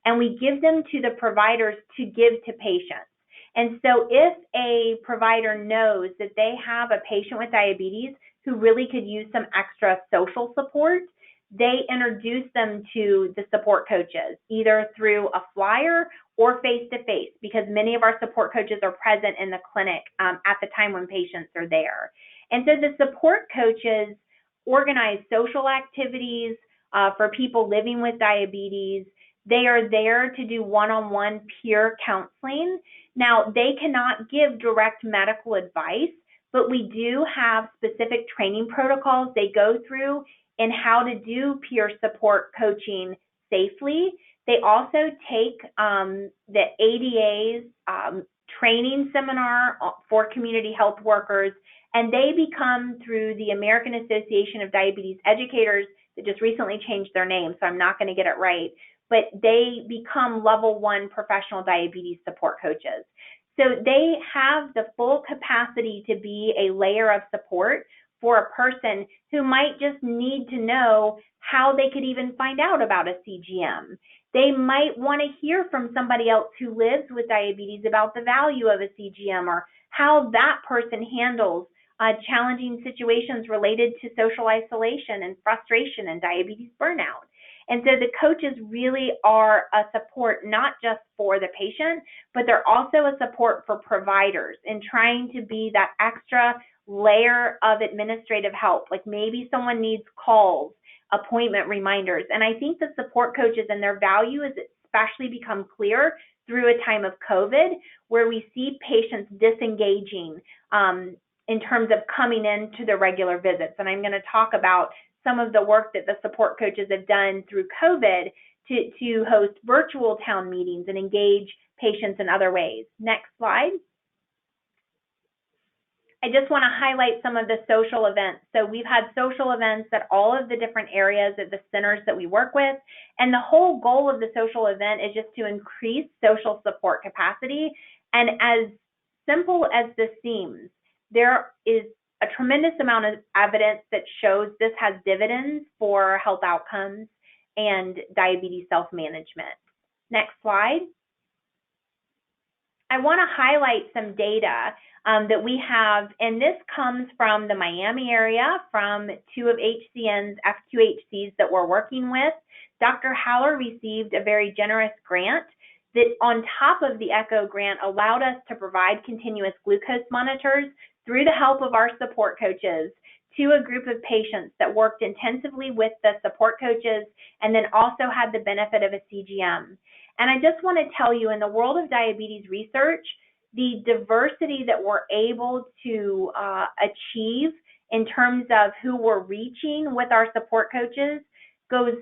and we give them to the providers to give to patients. And so if a provider knows that they have a patient with diabetes who really could use some extra social support, they introduce them to the support coaches, either through a flyer or face-to-face, because many of our support coaches are present in the clinic at the time when patients are there. And so the support coaches organize social activities for people living with diabetes. They are there to do one-on-one peer counseling. Now, they cannot give direct medical advice, but we do have specific training protocols they go through in how to do peer support coaching safely. They also take the ADA's training seminar for community health workers, and they become, through the American Association of Diabetes Educators, that just recently changed their name, so I'm not going to get it right, but they become level 1 professional diabetes support coaches. So they have the full capacity to be a layer of support for a person who might just need to know how they could even find out about a CGM. They might want to hear from somebody else who lives with diabetes about the value of a CGM or how that person handles challenging situations related to social isolation and frustration and diabetes burnout. And so the coaches really are a support not just for the patient, but they're also a support for providers in trying to be that extra layer of administrative help, like maybe someone needs calls, appointment reminders. And I think the support coaches and their value is especially become clear through a time of COVID, where we see patients disengaging in terms of coming into the regular visits. And I'm going to talk about some of the work that the support coaches have done through COVID to host virtual town meetings and engage patients in other ways. Next slide. I just want to highlight some of the social events. So we've had social events at all of the different areas at the centers that we work with. And the whole goal of the social event is just to increase social support capacity. And as simple as this seems, there is a tremendous amount of evidence that shows this has dividends for health outcomes and diabetes self-management. Next slide. I want to highlight some data that we have, and this comes from the Miami area, from 2 of HCN's FQHCs that we're working with. Dr. Haller received a very generous grant that, on top of the ECHO grant, allowed us to provide continuous glucose monitors through the help of our support coaches to a group of patients that worked intensively with the support coaches and then also had the benefit of a CGM. And I just want to tell you, in the world of diabetes research, the diversity that we're able to achieve in terms of who we're reaching with our support coaches goes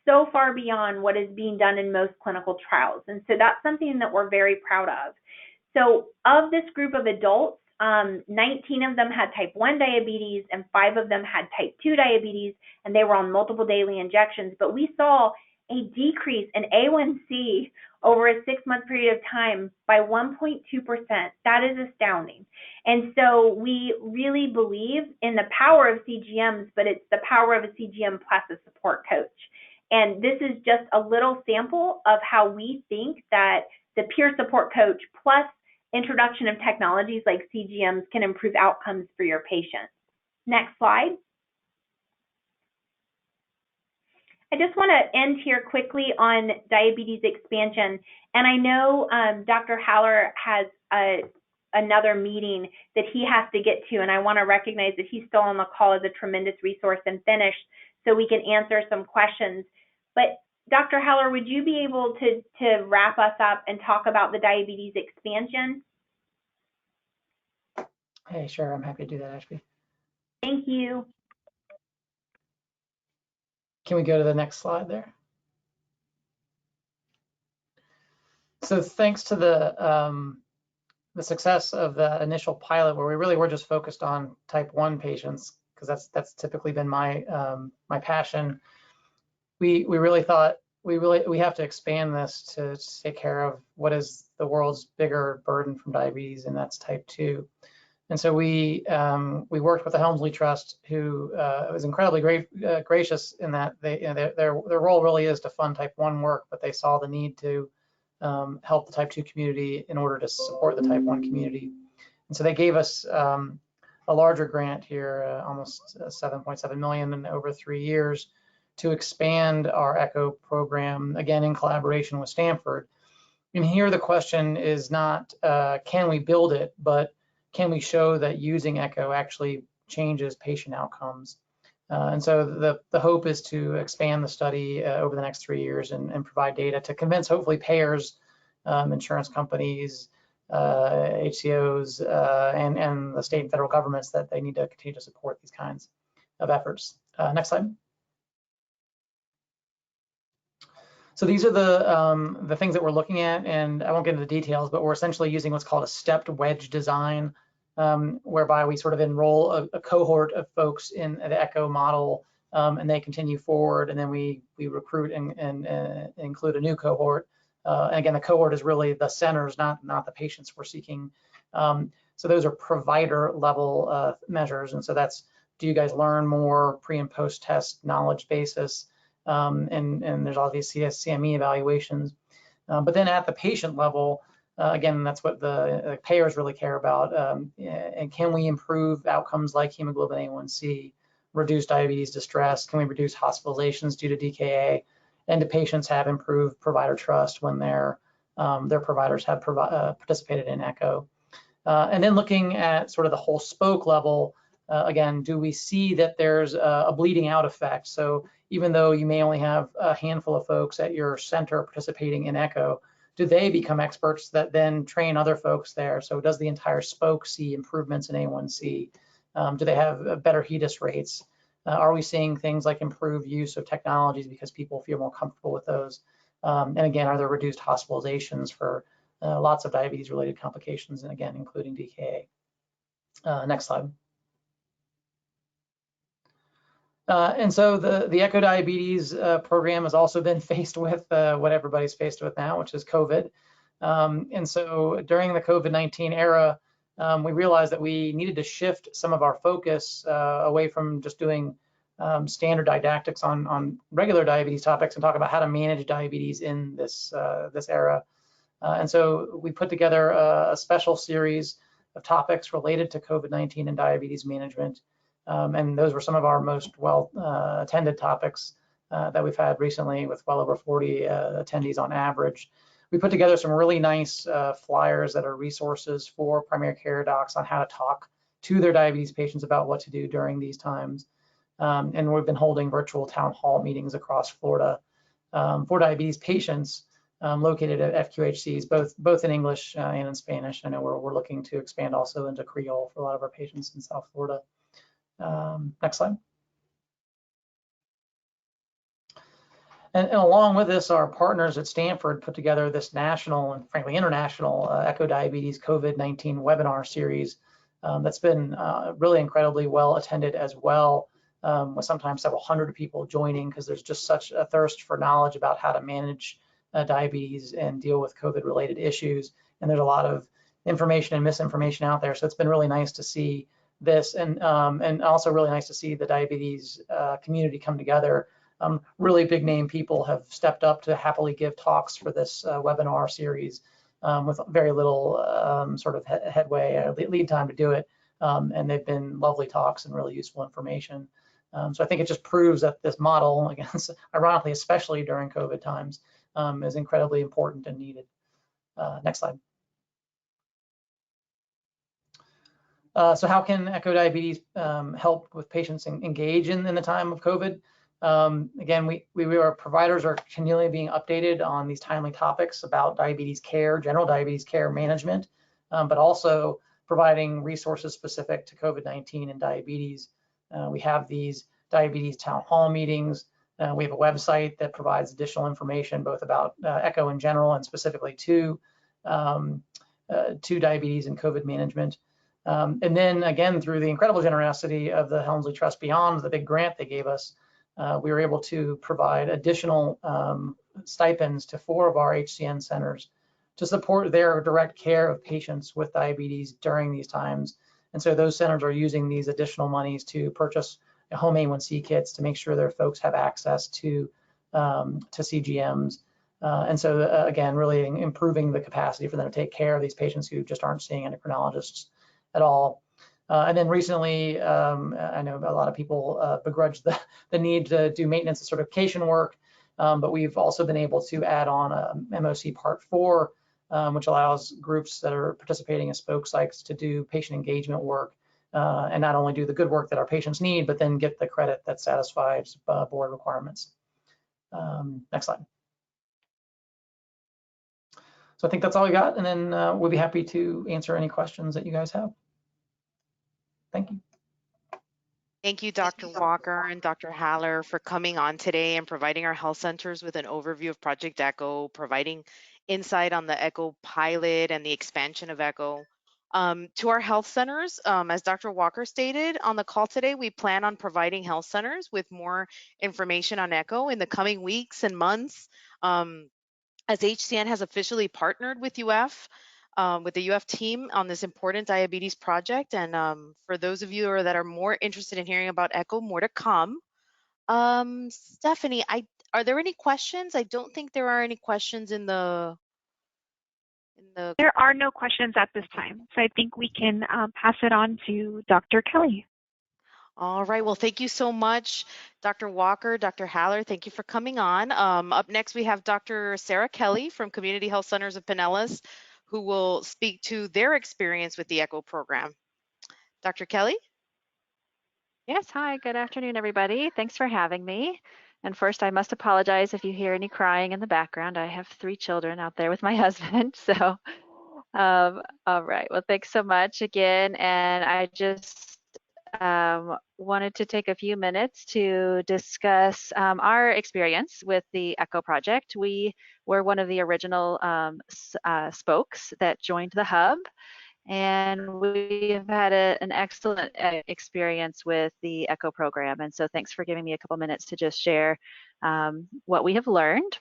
so far beyond what is being done in most clinical trials. And so that's something that we're very proud of. So of this group of adults, 19 of them had type 1 diabetes and 5 of them had type 2 diabetes, and they were on multiple daily injections. But we saw a decrease in A1C over a 6-month period of time by 1.2%. That is astounding. And so we really believe in the power of CGMs, but it's the power of a CGM plus a support coach. And this is just a little sample of how we think that the peer support coach plus introduction of technologies like CGMs can improve outcomes for your patients. Next slide. I just want to end here quickly on diabetes expansion. And I know Dr. Haller has another meeting that he has to get to, and I want to recognize that he's still on the call as a tremendous resource and finish so we can answer some questions. But Dr. Haller, would you be able to wrap us up and talk about the diabetes expansion? Hey, sure, I'm happy to do that, Ashby. Thank you. Can we go to the next slide there? So thanks to the success of the initial pilot, where we really were just focused on type 1 patients, because that's typically been my my passion. We really thought we have to expand this to take care of what is the world's bigger burden from diabetes, and that's type 2. And so we worked with the Helmsley Trust, who was incredibly gracious in that their role really is to fund type 1 work, but they saw the need to help the type 2 community in order to support the type 1 community. And so they gave us a larger grant here, almost 7.7 million in over 3 years, to expand our ECHO program, again in collaboration with Stanford. And here the question is not can we build it, but can we show that using ECHO actually changes patient outcomes? And so the hope is to expand the study over the next 3 years and provide data to convince hopefully payers, insurance companies, HCOs, and the state and federal governments that they need to continue to support these kinds of efforts. Next slide. So these are the things that we're looking at, and I won't get into the details, but we're essentially using what's called a stepped wedge design, whereby we sort of enroll a cohort of folks in the ECHO model, and they continue forward, and then we recruit and include a new cohort. And again, the cohort is really the centers, not the patients we're seeking. So those are provider level measures, and so that's, do you guys learn more pre and post test knowledge basis? And there's all these CME evaluations. But then at the patient level, again, that's what the payers really care about. And can we improve outcomes like hemoglobin A1C, reduce diabetes distress? Can we reduce hospitalizations due to DKA? And do patients have improved provider trust when their providers have participated in ECHO? And then looking at sort of the whole spoke level, again, do we see that there's a bleeding out effect? So even though you may only have a handful of folks at your center participating in echo, do they become experts that then train other folks there? So does the entire spoke see improvements in A1C? Do they have better HEDIS rates? Are we seeing things like improved use of technologies because people feel more comfortable with those? And again, are there reduced hospitalizations for lots of diabetes-related complications, and again, including DKA? Next slide. And so the Echo Diabetes program has also been faced with what everybody's faced with now, which is COVID. And so during the COVID-19 era, we realized that we needed to shift some of our focus away from just doing standard didactics on regular diabetes topics and talk about how to manage diabetes in this era. And so we put together a special series of topics related to COVID-19 and diabetes management. And those were some of our most well attended topics that we've had recently, with well over 40 attendees on average. We put together some really nice flyers that are resources for primary care docs on how to talk to their diabetes patients about what to do during these times. And we've been holding virtual town hall meetings across Florida for diabetes patients located at FQHCs, both in English and in Spanish. I know we're looking to expand also into Creole for a lot of our patients in South Florida. Next slide. And along with this, our partners at Stanford put together this national and frankly international Echo Diabetes COVID-19 webinar series that's been really incredibly well attended as well, with sometimes several hundred people joining, because there's just such a thirst for knowledge about how to manage diabetes and deal with COVID-related issues. And there's a lot of information and misinformation out there. So it's been really nice to see this, and also really nice to see the diabetes community come together. Really big name people have stepped up to happily give talks for this webinar series with very little sort of headway, lead time to do it. And they've been lovely talks and really useful information. So I think it just proves that this model, again, ironically, especially during COVID times, is incredibly important and needed. Next slide. So how can Echo Diabetes help with patients engage in the time of COVID? Again, our providers are continually being updated on these timely topics about diabetes care, general diabetes care management, but also providing resources specific to COVID-19 and diabetes. We have these diabetes town hall meetings. We have a website that provides additional information both about Echo in general and specifically to diabetes and COVID management. And then again, through the incredible generosity of the Helmsley Trust Beyond, the big grant they gave us, we were able to provide additional stipends to 4 of our HCN centers to support their direct care of patients with diabetes during these times. And so those centers are using these additional monies to purchase home A1C kits to make sure their folks have access to CGMs. And so again, really improving the capacity for them to take care of these patients who just aren't seeing endocrinologists at all. And then recently, I know a lot of people begrudge the need to do maintenance and certification work, but we've also been able to add on a MOC Part 4, which allows groups that are participating as spoke sites to do patient engagement work, and not only do the good work that our patients need, but then get the credit that satisfies board requirements. Next slide. So I think that's all we got, and then we'll be happy to answer any questions that you guys have. Thank you. Thank you, Dr. Walker and Dr. Haller, for coming on today and providing our health centers with an overview of Project Echo, providing insight on the Echo pilot and the expansion of Echo. To our health centers, as Dr. Walker stated on the call today, we plan on providing health centers with more information on Echo in the coming weeks and months. As HCN has officially partnered with UF, with the UF team on this important diabetes project. And for those of you that are more interested in hearing about Echo, more to come. Stephanie, are there any questions? I don't think there are any questions in the... There are no questions at this time, so I think we can pass it on to Dr. Kelly. All right, well, thank you so much, Dr. Walker, Dr. Haller, thank you for coming on. Up next, we have Dr. Sarah Kelly from Community Health Centers of Pinellas, who will speak to their experience with the ECHO program. Dr. Kelly? Yes, hi, good afternoon, everybody. Thanks for having me. And first, I must apologize if you hear any crying in the background. I have 3 children out there with my husband. So, all right. Well, thanks so much again. And I just wanted to take a few minutes to discuss our experience with the ECHO project. We were one of the original spokes that joined the hub. And we've had an excellent experience with the ECHO program. And so thanks for giving me a couple minutes to just share what we have learned.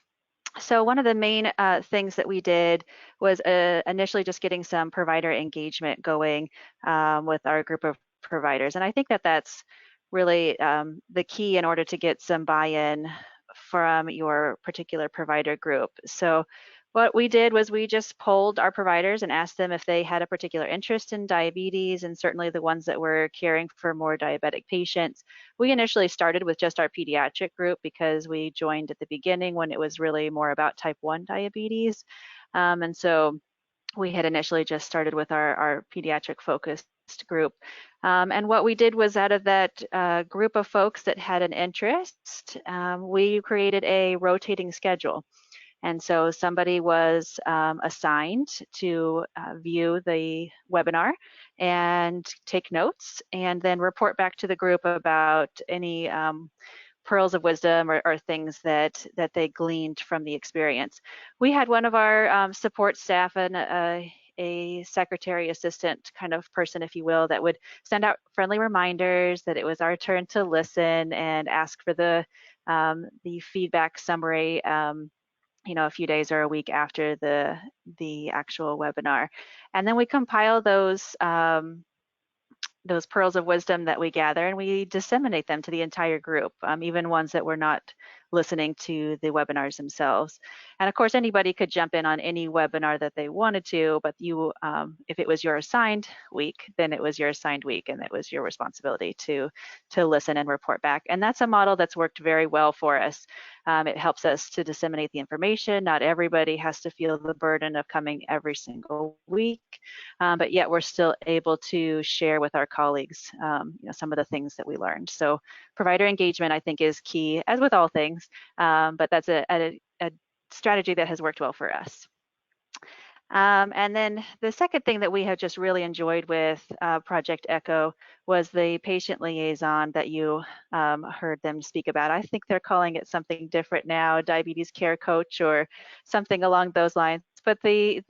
So one of the main things that we did was initially just getting some provider engagement going with our group of providers. And I think that that's really the key in order to get some buy-in from your particular provider group. So what we did was we just polled our providers and asked them if they had a particular interest in diabetes, and certainly the ones that were caring for more diabetic patients. We initially started with just our pediatric group because we joined at the beginning when it was really more about type 1 diabetes. And so we had initially just started with our pediatric focused group. And what we did was out of that group of folks that had an interest, we created a rotating schedule. And so somebody was assigned to view the webinar and take notes and then report back to the group about any pearls of wisdom or things that they gleaned from the experience. We had one of our support staff and a secretary assistant kind of person, if you will, that would send out friendly reminders that it was our turn to listen and ask for the feedback summary a few days or a week after the actual webinar. And then we compile those pearls of wisdom that we gather and we disseminate them to the entire group, even ones that were not listening to the webinars themselves. And of course, anybody could jump in on any webinar that they wanted to, but you, if it was your assigned week, then it was your assigned week and it was your responsibility to listen and report back. And that's a model that's worked very well for us. It helps us to disseminate the information. Not everybody has to feel the burden of coming every single week, but yet we're still able to share with our colleagues some of the things that we learned. So provider engagement, I think, is key, as with all things, but that's a strategy that has worked well for us. And then the second thing that we have just really enjoyed with Project ECHO was the patient liaison that you heard them speak about. I think they're calling it something different now, diabetes care coach or something along those lines, but the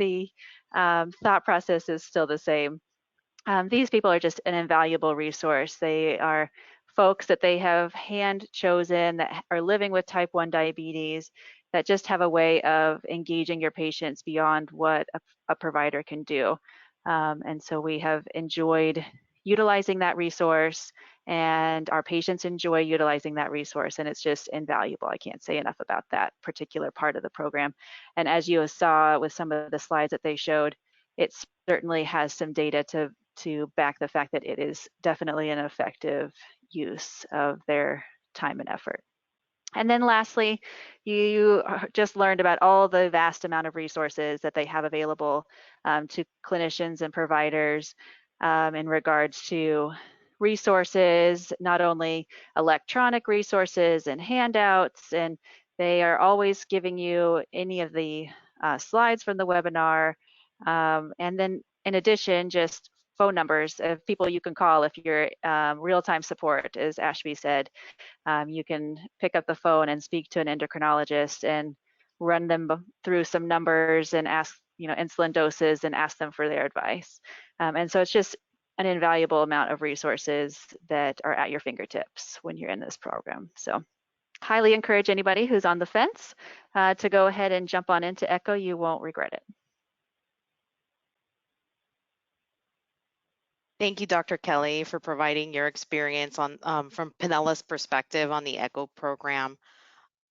thought process is still the same. These people are just an invaluable resource. They are folks that they have hand chosen that are living with type 1 diabetes that just have a way of engaging your patients beyond what a provider can do. And so we have enjoyed utilizing that resource and our patients enjoy utilizing that resource, and it's just invaluable. I can't say enough about that particular part of the program. And as you saw with some of the slides that they showed, it certainly has some data to back the fact that it is definitely an effective use of their time and effort. And then lastly, you just learned about all the vast amount of resources that they have available to clinicians and providers in regards to resources, not only electronic resources and handouts, and they are always giving you any of the slides from the webinar. And then in addition, just phone numbers of people you can call if you're real-time support, as Ashby said. You can pick up the phone and speak to an endocrinologist and run them through some numbers and ask, insulin doses and ask them for their advice. And so it's just an invaluable amount of resources that are at your fingertips when you're in this program. So highly encourage anybody who's on the fence to go ahead and jump on into ECHO. You won't regret it. Thank you, Dr. Kelly, for providing your experience on from Penella's perspective on the ECHO program.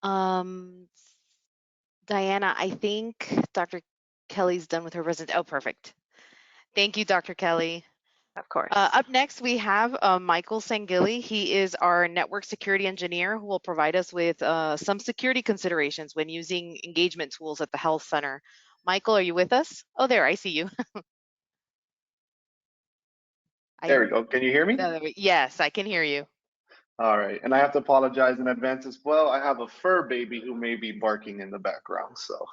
Diana, I think Dr. Kelly's done with her presentation. Oh, perfect. Thank you, Dr. Kelly. Of course. Up next, we have Michael Sangili. He is our network security engineer who will provide us with some security considerations when using engagement tools at the health center. Michael, are you with us? Oh, there, I see you. There we go. Can you hear me? Yes, I can hear you. All right. And I have to apologize in advance as well. I have a fur baby who may be barking in the background. So,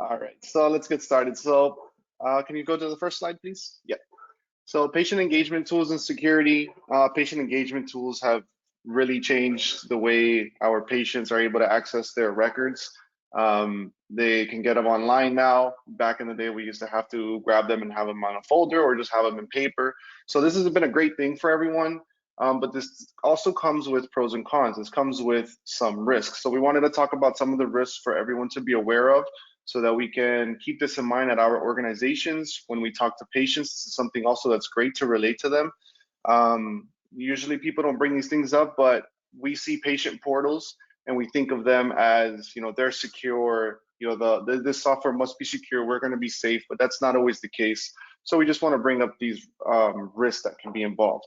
all right. So let's get started. So can you go to the first slide, please? Yeah. So patient engagement tools and security. Patient engagement tools have really changed the way our patients are able to access their records. They can get them online now. Back in the day, we used to have to grab them and have them on a folder or just have them in paper. So this has been a great thing for everyone. But this also comes with pros and cons. This comes with some risks. So we wanted to talk about some of the risks for everyone to be aware of so that we can keep this in mind at our organizations when we talk to patients. This is something also that's great to relate to them. Usually people don't bring these things up, but we see patient portals and we think of them as, they're secure, this software must be secure, we're going to be safe, but that's not always the case. So we just want to bring up these risks that can be involved.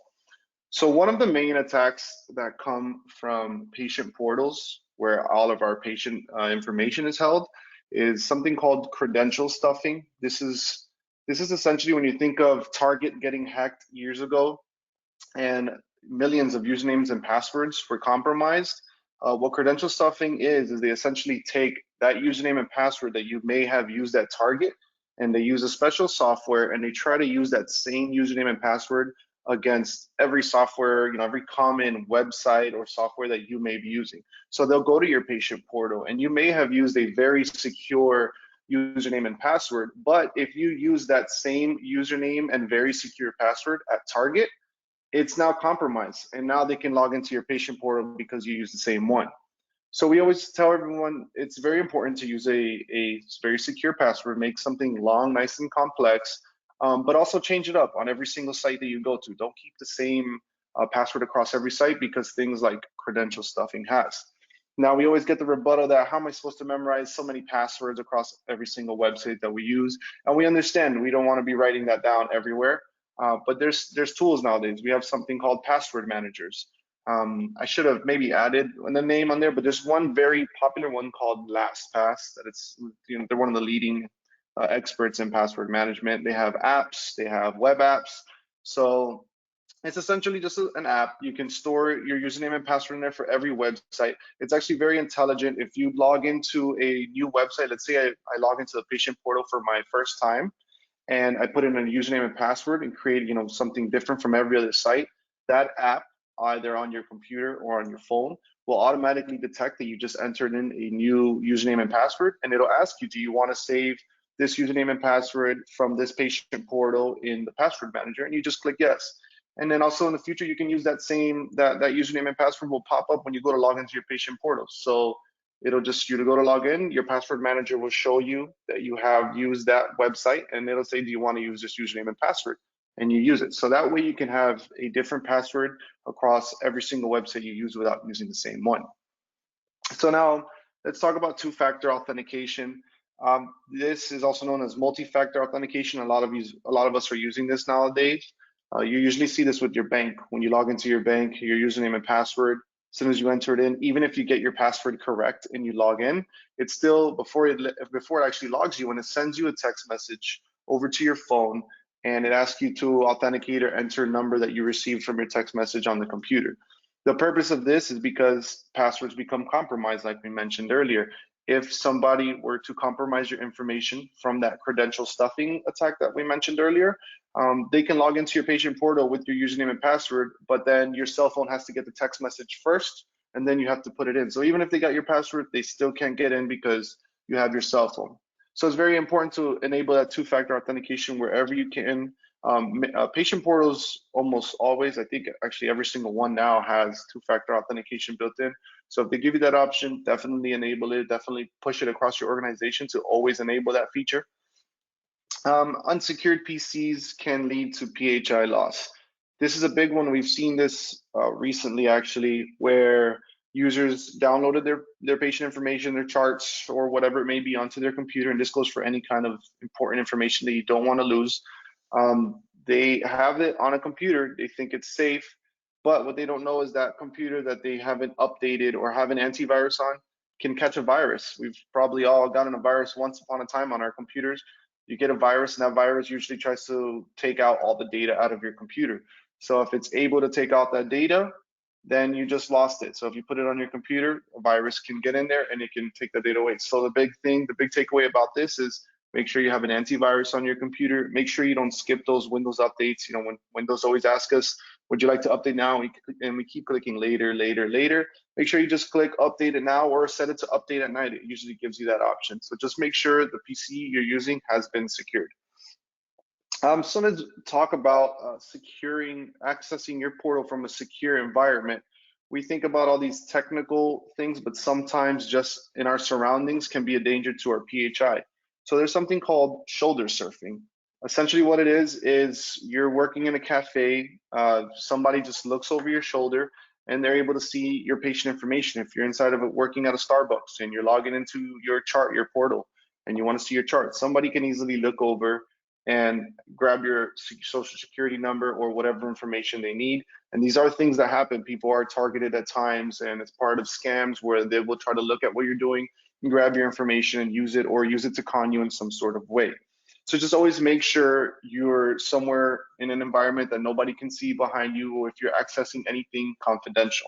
So one of the main attacks that come from patient portals, where all of our patient information is held, is something called credential stuffing. This is essentially when you think of Target getting hacked years ago and millions of usernames and passwords were compromised. What credential stuffing is they essentially take that username and password that you may have used at Target, and they use a special software and they try to use that same username and password against every software, every common website or software that you may be using. So they'll go to your patient portal and you may have used a very secure username and password, but if you use that same username and very secure password at Target, it's now compromised, and now they can log into your patient portal because you use the same one. So we always tell everyone it's very important to use a very secure password, make something long, nice and complex, but also change it up on every single site that you go to. Don't keep the same password across every site, because things like credential stuffing has. Now we always get the rebuttal that how am I supposed to memorize so many passwords across every single website that we use? And we understand we don't want to be writing that down everywhere. But there's tools nowadays. We have something called password managers. I should have maybe added the name on there, but there's one very popular one called LastPass that they're one of the leading experts in password management. They have apps, they have web apps. So it's essentially just an app. You can store your username and password in there for every website. It's actually very intelligent. If you log into a new website, let's say I log into the patient portal for my first time, and I put in a username and password and create, something different from every other site, that app, either on your computer or on your phone, will automatically detect that you just entered in a new username and password, and it'll ask you, do you want to save this username and password from this patient portal in the password manager? And you just click yes. And then also in the future, you can use that username and password will pop up when you go to log into your patient portal. So it'll just, you to go to log in, your password manager will show you that you have used that website, and it'll say, do you want to use this username and password? And you use it. So that way you can have a different password across every single website you use without using the same one. So now let's talk about two-factor authentication. This is also known as multi-factor authentication. A lot of us are using this nowadays. You usually see this with your bank. When you log into your bank, your username and password, as soon as you enter it in, even if you get your password correct and you log in, it's still, before it actually logs you, when it sends you a text message over to your phone and it asks you to authenticate or enter a number that you received from your text message on the computer. The purpose of this is because passwords become compromised, like we mentioned earlier. If somebody were to compromise your information from that credential stuffing attack that we mentioned earlier, they can log into your patient portal with your username and password, but then your cell phone has to get the text message first, and then you have to put it in. So even if they got your password, they still can't get in because you have your cell phone. So it's very important to enable that two-factor authentication wherever you can. Patient portals almost always, I think actually every single one now has two-factor authentication built in. So if they give you that option, definitely enable it, definitely push it across your organization to always enable that feature. Unsecured PCs can lead to PHI loss. This is a big one. We've seen this recently, actually, where users downloaded their patient information, their charts, or whatever it may be onto their computer, and this goes for any kind of important information that you don't want to lose. They have it on a computer, they think it's safe, but what they don't know is that computer that they haven't updated or have an antivirus on can catch a virus. We've probably all gotten a virus once upon a time on our computers. You get a virus, and that virus usually tries to take out all the data out of your computer. So if it's able to take out that data, then you just lost it. So if you put it on your computer, a virus can get in there and it can take the data away. So the big takeaway about this is make sure you have an antivirus on your computer. Make sure you don't skip those Windows updates. You know, when Windows always asks us, would you like to update now? And we keep clicking later, later, later. Make sure you just click update it now or set it to update at night. It usually gives you that option. So just make sure the PC you're using has been secured. So let's talk about accessing your portal from a secure environment. We think about all these technical things, but sometimes just in our surroundings can be a danger to our PHI. So there's something called shoulder surfing. Essentially what it is you're working in a cafe, somebody just looks over your shoulder and they're able to see your patient information. If you're inside of it working at a Starbucks and you're logging into your chart, your portal, and you want to see your chart, somebody can easily look over and grab your social security number or whatever information they need. And these are things that happen. People are targeted at times, and it's part of scams where they will try to look at what you're doing and grab your information and use it, or use it to con you in some sort of way. So just always make sure you're somewhere in an environment that nobody can see behind you, or if you're accessing anything confidential.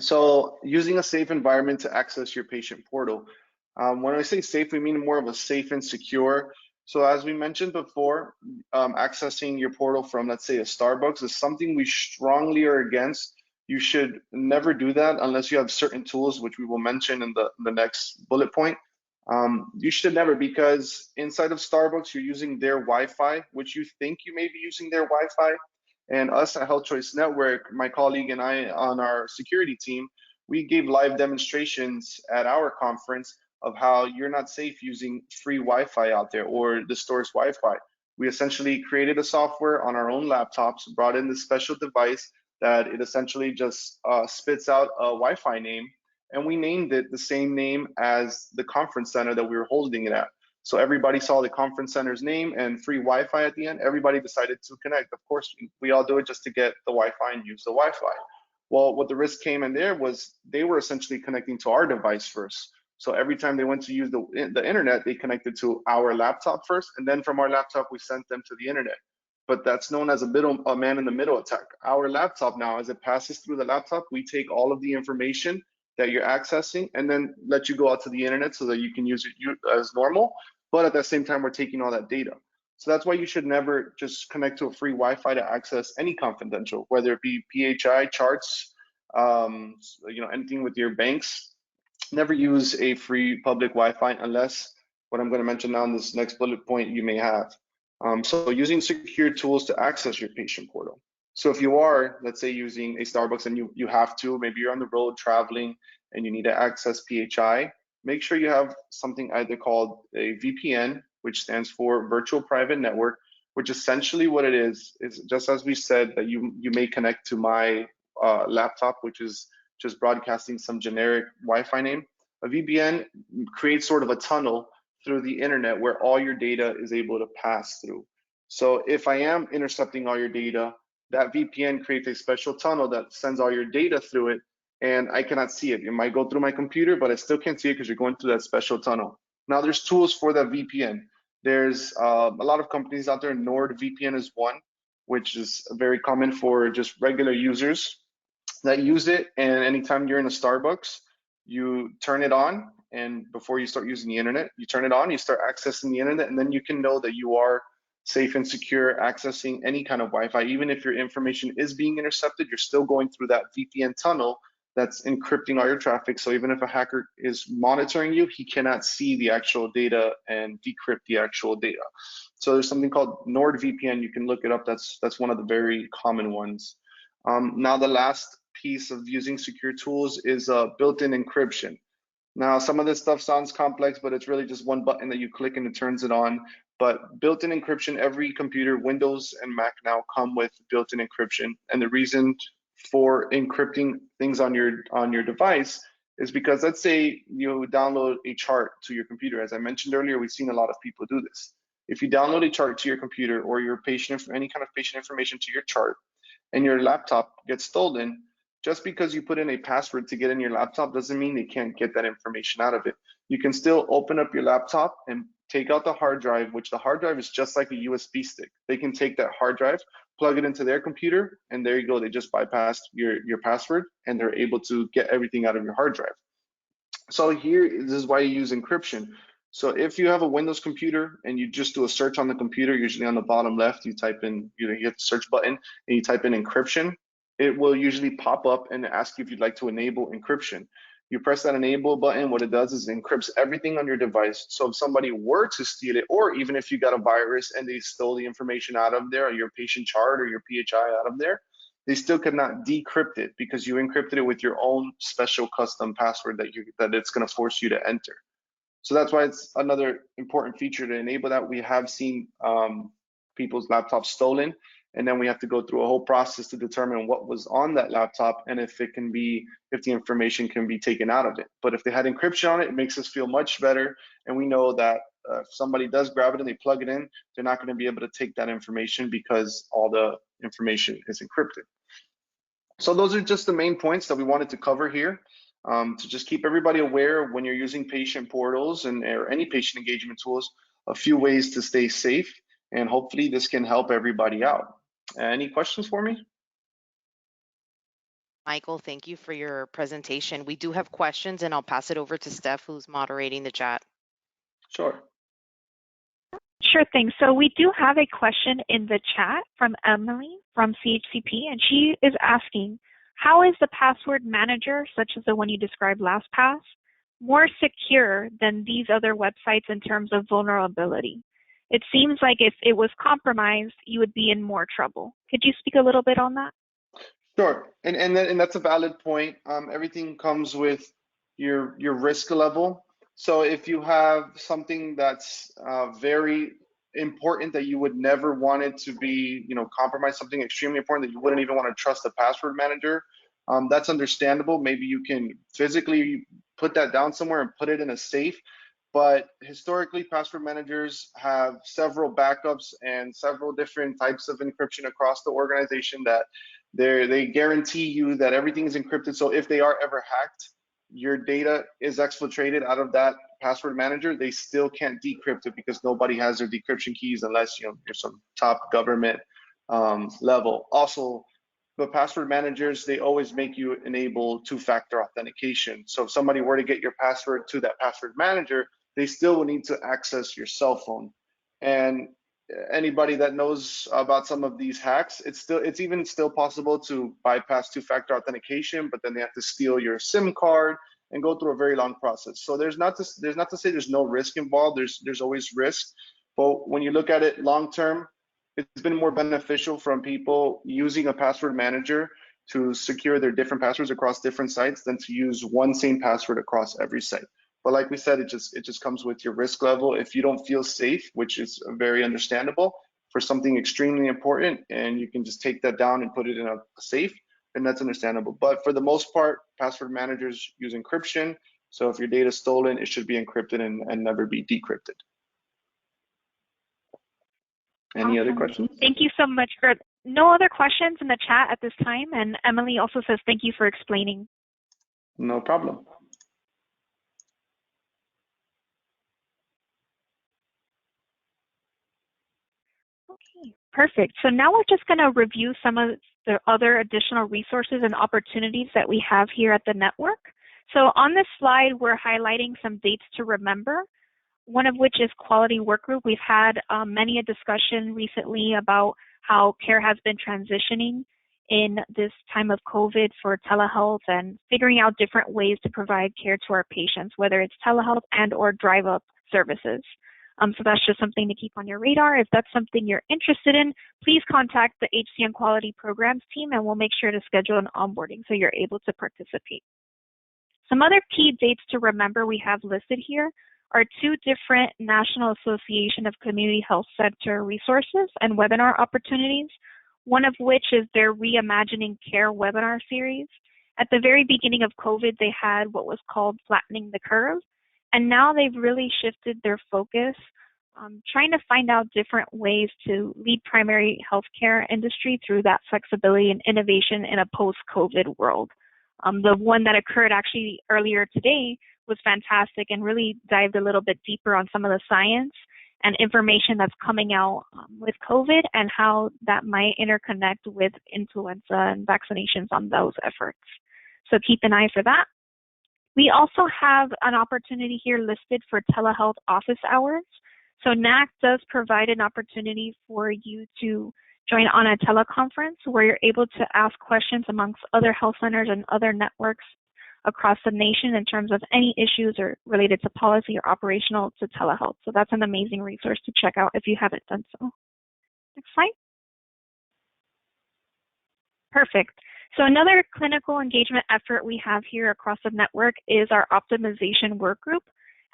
So using a safe environment to access your patient portal. When I say safe, we mean more of a safe and secure. So as we mentioned before, accessing your portal from, let's say, a Starbucks is something we strongly are against. You should never do that unless you have certain tools, which we will mention in the next bullet point. You should never, because inside of Starbucks, you're using their Wi-Fi, which you think you may be using their Wi-Fi. And us at Health Choice Network, my colleague and I on our security team, we gave live demonstrations at our conference of how you're not safe using free Wi-Fi out there or the store's Wi-Fi. We essentially created a software on our own laptops, brought in this special device that it essentially just spits out a Wi-Fi name, and we named it the same name as the conference center that we were holding it at. So everybody saw the conference center's name and free Wi-Fi at the end. Everybody decided to connect. Of course, we all do it just to get the Wi-Fi and use the Wi-Fi. Well, what the risk came in there was they were essentially connecting to our device first. So every time they went to use the internet, they connected to our laptop first, and then from our laptop, we sent them to the internet. But that's known as a man in the middle attack. Our laptop now, as it passes through the laptop, we take all of the information that you're accessing and then let you go out to the internet so that you can use it as normal. But at the same time, we're taking all that data. So that's why you should never just connect to a free Wi-Fi to access any confidential, whether it be PHI, charts, anything with your banks. Never use a free public Wi-Fi unless what I'm going to mention now in this next bullet point you may have. So using secure tools to access your patient portal. So if you are, let's say, using a Starbucks and you have to, maybe you're on the road traveling and you need to access PHI, make sure you have something either called a VPN, which stands for Virtual Private Network, which essentially what it is just as we said that you may connect to my laptop, which is just broadcasting some generic Wi-Fi name. A VPN creates sort of a tunnel through the internet where all your data is able to pass through. So if I am intercepting all your data, that VPN creates a special tunnel that sends all your data through it, and I cannot see it. It might go through my computer, but I still can't see it because you're going through that special tunnel. Now there's tools for that VPN. There's a lot of companies out there. NordVPN is one, which is very common for just regular users that use it. And anytime you're in a Starbucks, you turn it on, and before you start using the internet, you turn it on, you start accessing the internet, and then you can know that you are safe and secure accessing any kind of Wi-Fi. Even if your information is being intercepted, you're still going through that VPN tunnel that's encrypting all your traffic. So even if a hacker is monitoring you, he cannot see the actual data and decrypt the actual data. So there's something called NordVPN. You can look it up. That's one of the very common ones. Now the last piece of using secure tools is built-in encryption. Now some of this stuff sounds complex, but it's really just one button that you click and it turns it on. But built-in encryption, every computer, Windows and Mac now come with built-in encryption. And the reason for encrypting things on your device is because let's say you download a chart to your computer. As I mentioned earlier, we've seen a lot of people do this. If you download a chart to your computer or your any kind of patient information to your chart, and your laptop gets stolen, Just because you put in a password to get in your laptop doesn't mean they can't get that information out of it. You can still open up your laptop and take out the hard drive, which the hard drive is just like a USB stick. They can take that hard drive, plug it into their computer, and there you go. They just bypassed your password, and they're able to get everything out of your hard drive. So here, this is why you use encryption. So if you have a Windows computer and you just do a search on the computer, usually on the bottom left, you type in, you hit the search button and you type in encryption, it will usually pop up and ask you if you'd like to enable encryption. You press that enable button, what it does is it encrypts everything on your device. So if somebody were to steal it, or even if you got a virus and they stole the information out of there, or your patient chart or your PHI out of there, they still could not decrypt it because you encrypted it with your own special custom password that it's going to force you to enter. So that's why it's another important feature to enable that. We have seen people's laptops stolen, and then we have to go through a whole process to determine what was on that laptop and if the information can be taken out of it. But if they had encryption on it, it makes us feel much better, and we know that if somebody does grab it and they plug it in, they're not going to be able to take that information because all the information is encrypted. So those are just the main points that we wanted to cover here, to just keep everybody aware when you're using patient portals or any patient engagement tools, a few ways to stay safe, and hopefully this can help everybody out. Any questions for me? Michael, thank you for your presentation. We do have questions, and I'll pass it over to Steph, who's moderating the chat. Sure. Sure thing. So we do have a question in the chat from Emily from CHCP, and she is asking, how is the password manager, such as the one you described LastPass, more secure than these other websites in terms of vulnerability? It seems like if it was compromised, you would be in more trouble. Could you speak a little bit on that? Sure, and that's a valid point. Everything comes with your risk level. So if you have something that's very important that you would never want it to be, compromised, something extremely important that you wouldn't even want to trust a password manager, that's understandable. Maybe you can physically put that down somewhere and put it in a safe. But historically, password managers have several backups and several different types of encryption across the organization that they guarantee you that everything is encrypted. So if they are ever hacked, your data is exfiltrated out of that password manager, they still can't decrypt it because nobody has their decryption keys unless you're some top government level. Also, the password managers, they always make you enable two-factor authentication. So if somebody were to get your password to that password manager, they still will need to access your cell phone. And anybody that knows about some of these hacks, it's even still possible to bypass two-factor authentication, but then they have to steal your SIM card and go through a very long process. So there's not to say there's no risk involved. There's always risk, but when you look at it long term, it's been more beneficial from people using a password manager to secure their different passwords across different sites than to use one same password across every site. But like we said, it just comes with your risk level. If you don't feel safe, which is very understandable for something extremely important, and you can just take that down and put it in a safe, then that's understandable. But for the most part, password managers use encryption. So if your data is stolen, it should be encrypted and never be decrypted. Any other questions? Thank you so much. No other questions in the chat at this time. And Emily also says thank you for explaining. No problem. Okay, perfect. So now we're just going to review some of the other additional resources and opportunities that we have here at the network. So on this slide, we're highlighting some dates to remember, one of which is Quality Work Group. We've had many a discussion recently about how care has been transitioning in this time of COVID for telehealth and figuring out different ways to provide care to our patients, whether it's telehealth and or drive-up services. So that's just something to keep on your radar. If that's something you're interested in, please contact the HCN Quality Programs team and we'll make sure to schedule an onboarding so you're able to participate. Some other key dates to remember we have listed here are two different National Association of Community Health Center resources and webinar opportunities, one of which is their Reimagining Care webinar series. At the very beginning of COVID, they had what was called Flattening the Curve, and now they've really shifted their focus trying to find out different ways to lead primary healthcare industry through that flexibility and innovation in a post-COVID world. The one that occurred actually earlier today was fantastic and really dived a little bit deeper on some of the science and information that's coming out with COVID and how that might interconnect with influenza and vaccinations on those efforts. So keep an eye for that. We also have an opportunity here listed for telehealth office hours. So NAC does provide an opportunity for you to join on a teleconference where you're able to ask questions amongst other health centers and other networks across the nation in terms of any issues or related to policy or operational to telehealth. So that's an amazing resource to check out if you haven't done so. Next slide. Perfect. So another clinical engagement effort we have here across the network is our optimization work group.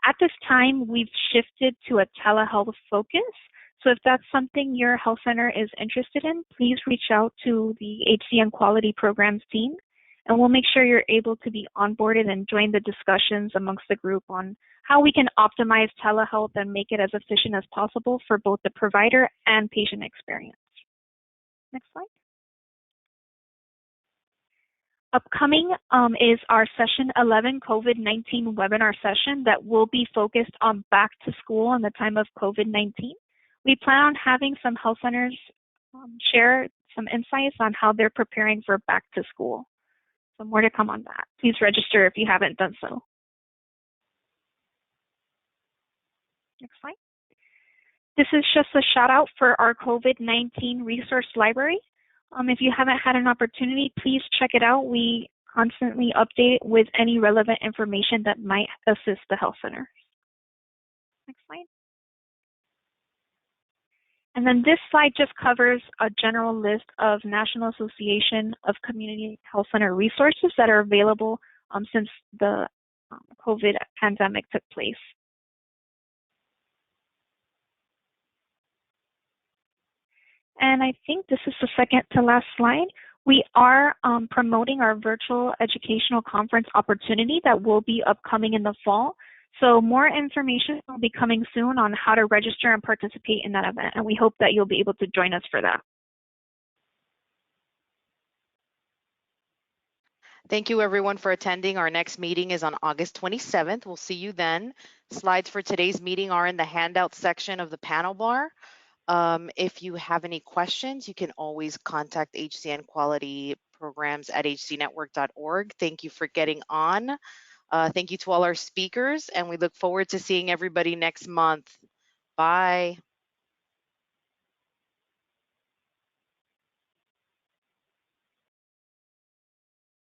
At this time, we've shifted to a telehealth focus. So if that's something your health center is interested in, please reach out to the HCN Quality Programs team, and we'll make sure you're able to be onboarded and join the discussions amongst the group on how we can optimize telehealth and make it as efficient as possible for both the provider and patient experience. Next slide. Upcoming is our session 11 COVID-19 webinar session that will be focused on back to school in the time of COVID-19. We plan on having some health centers share some insights on how they're preparing for back to school. So more to come on that. Please register if you haven't done so. Next slide. This is just a shout out for our COVID-19 resource library. If you haven't had an opportunity, please check it out. We constantly update with any relevant information that might assist the health center. Next slide. And then this slide just covers a general list of National Association of Community Health Center resources that are available since the COVID pandemic took place. And I think this is the second to last slide. We are promoting our virtual educational conference opportunity that will be upcoming in the fall. So more information will be coming soon on how to register and participate in that event. And we hope that you'll be able to join us for that. Thank you everyone for attending. Our next meeting is on August 27th. We'll see you then. Slides for today's meeting are in the handout section of the panel bar. If you have any questions, you can always contact HCN Quality Programs at hcnetwork.org. Thank you for getting on. Thank you to all our speakers, and we look forward to seeing everybody next month. Bye.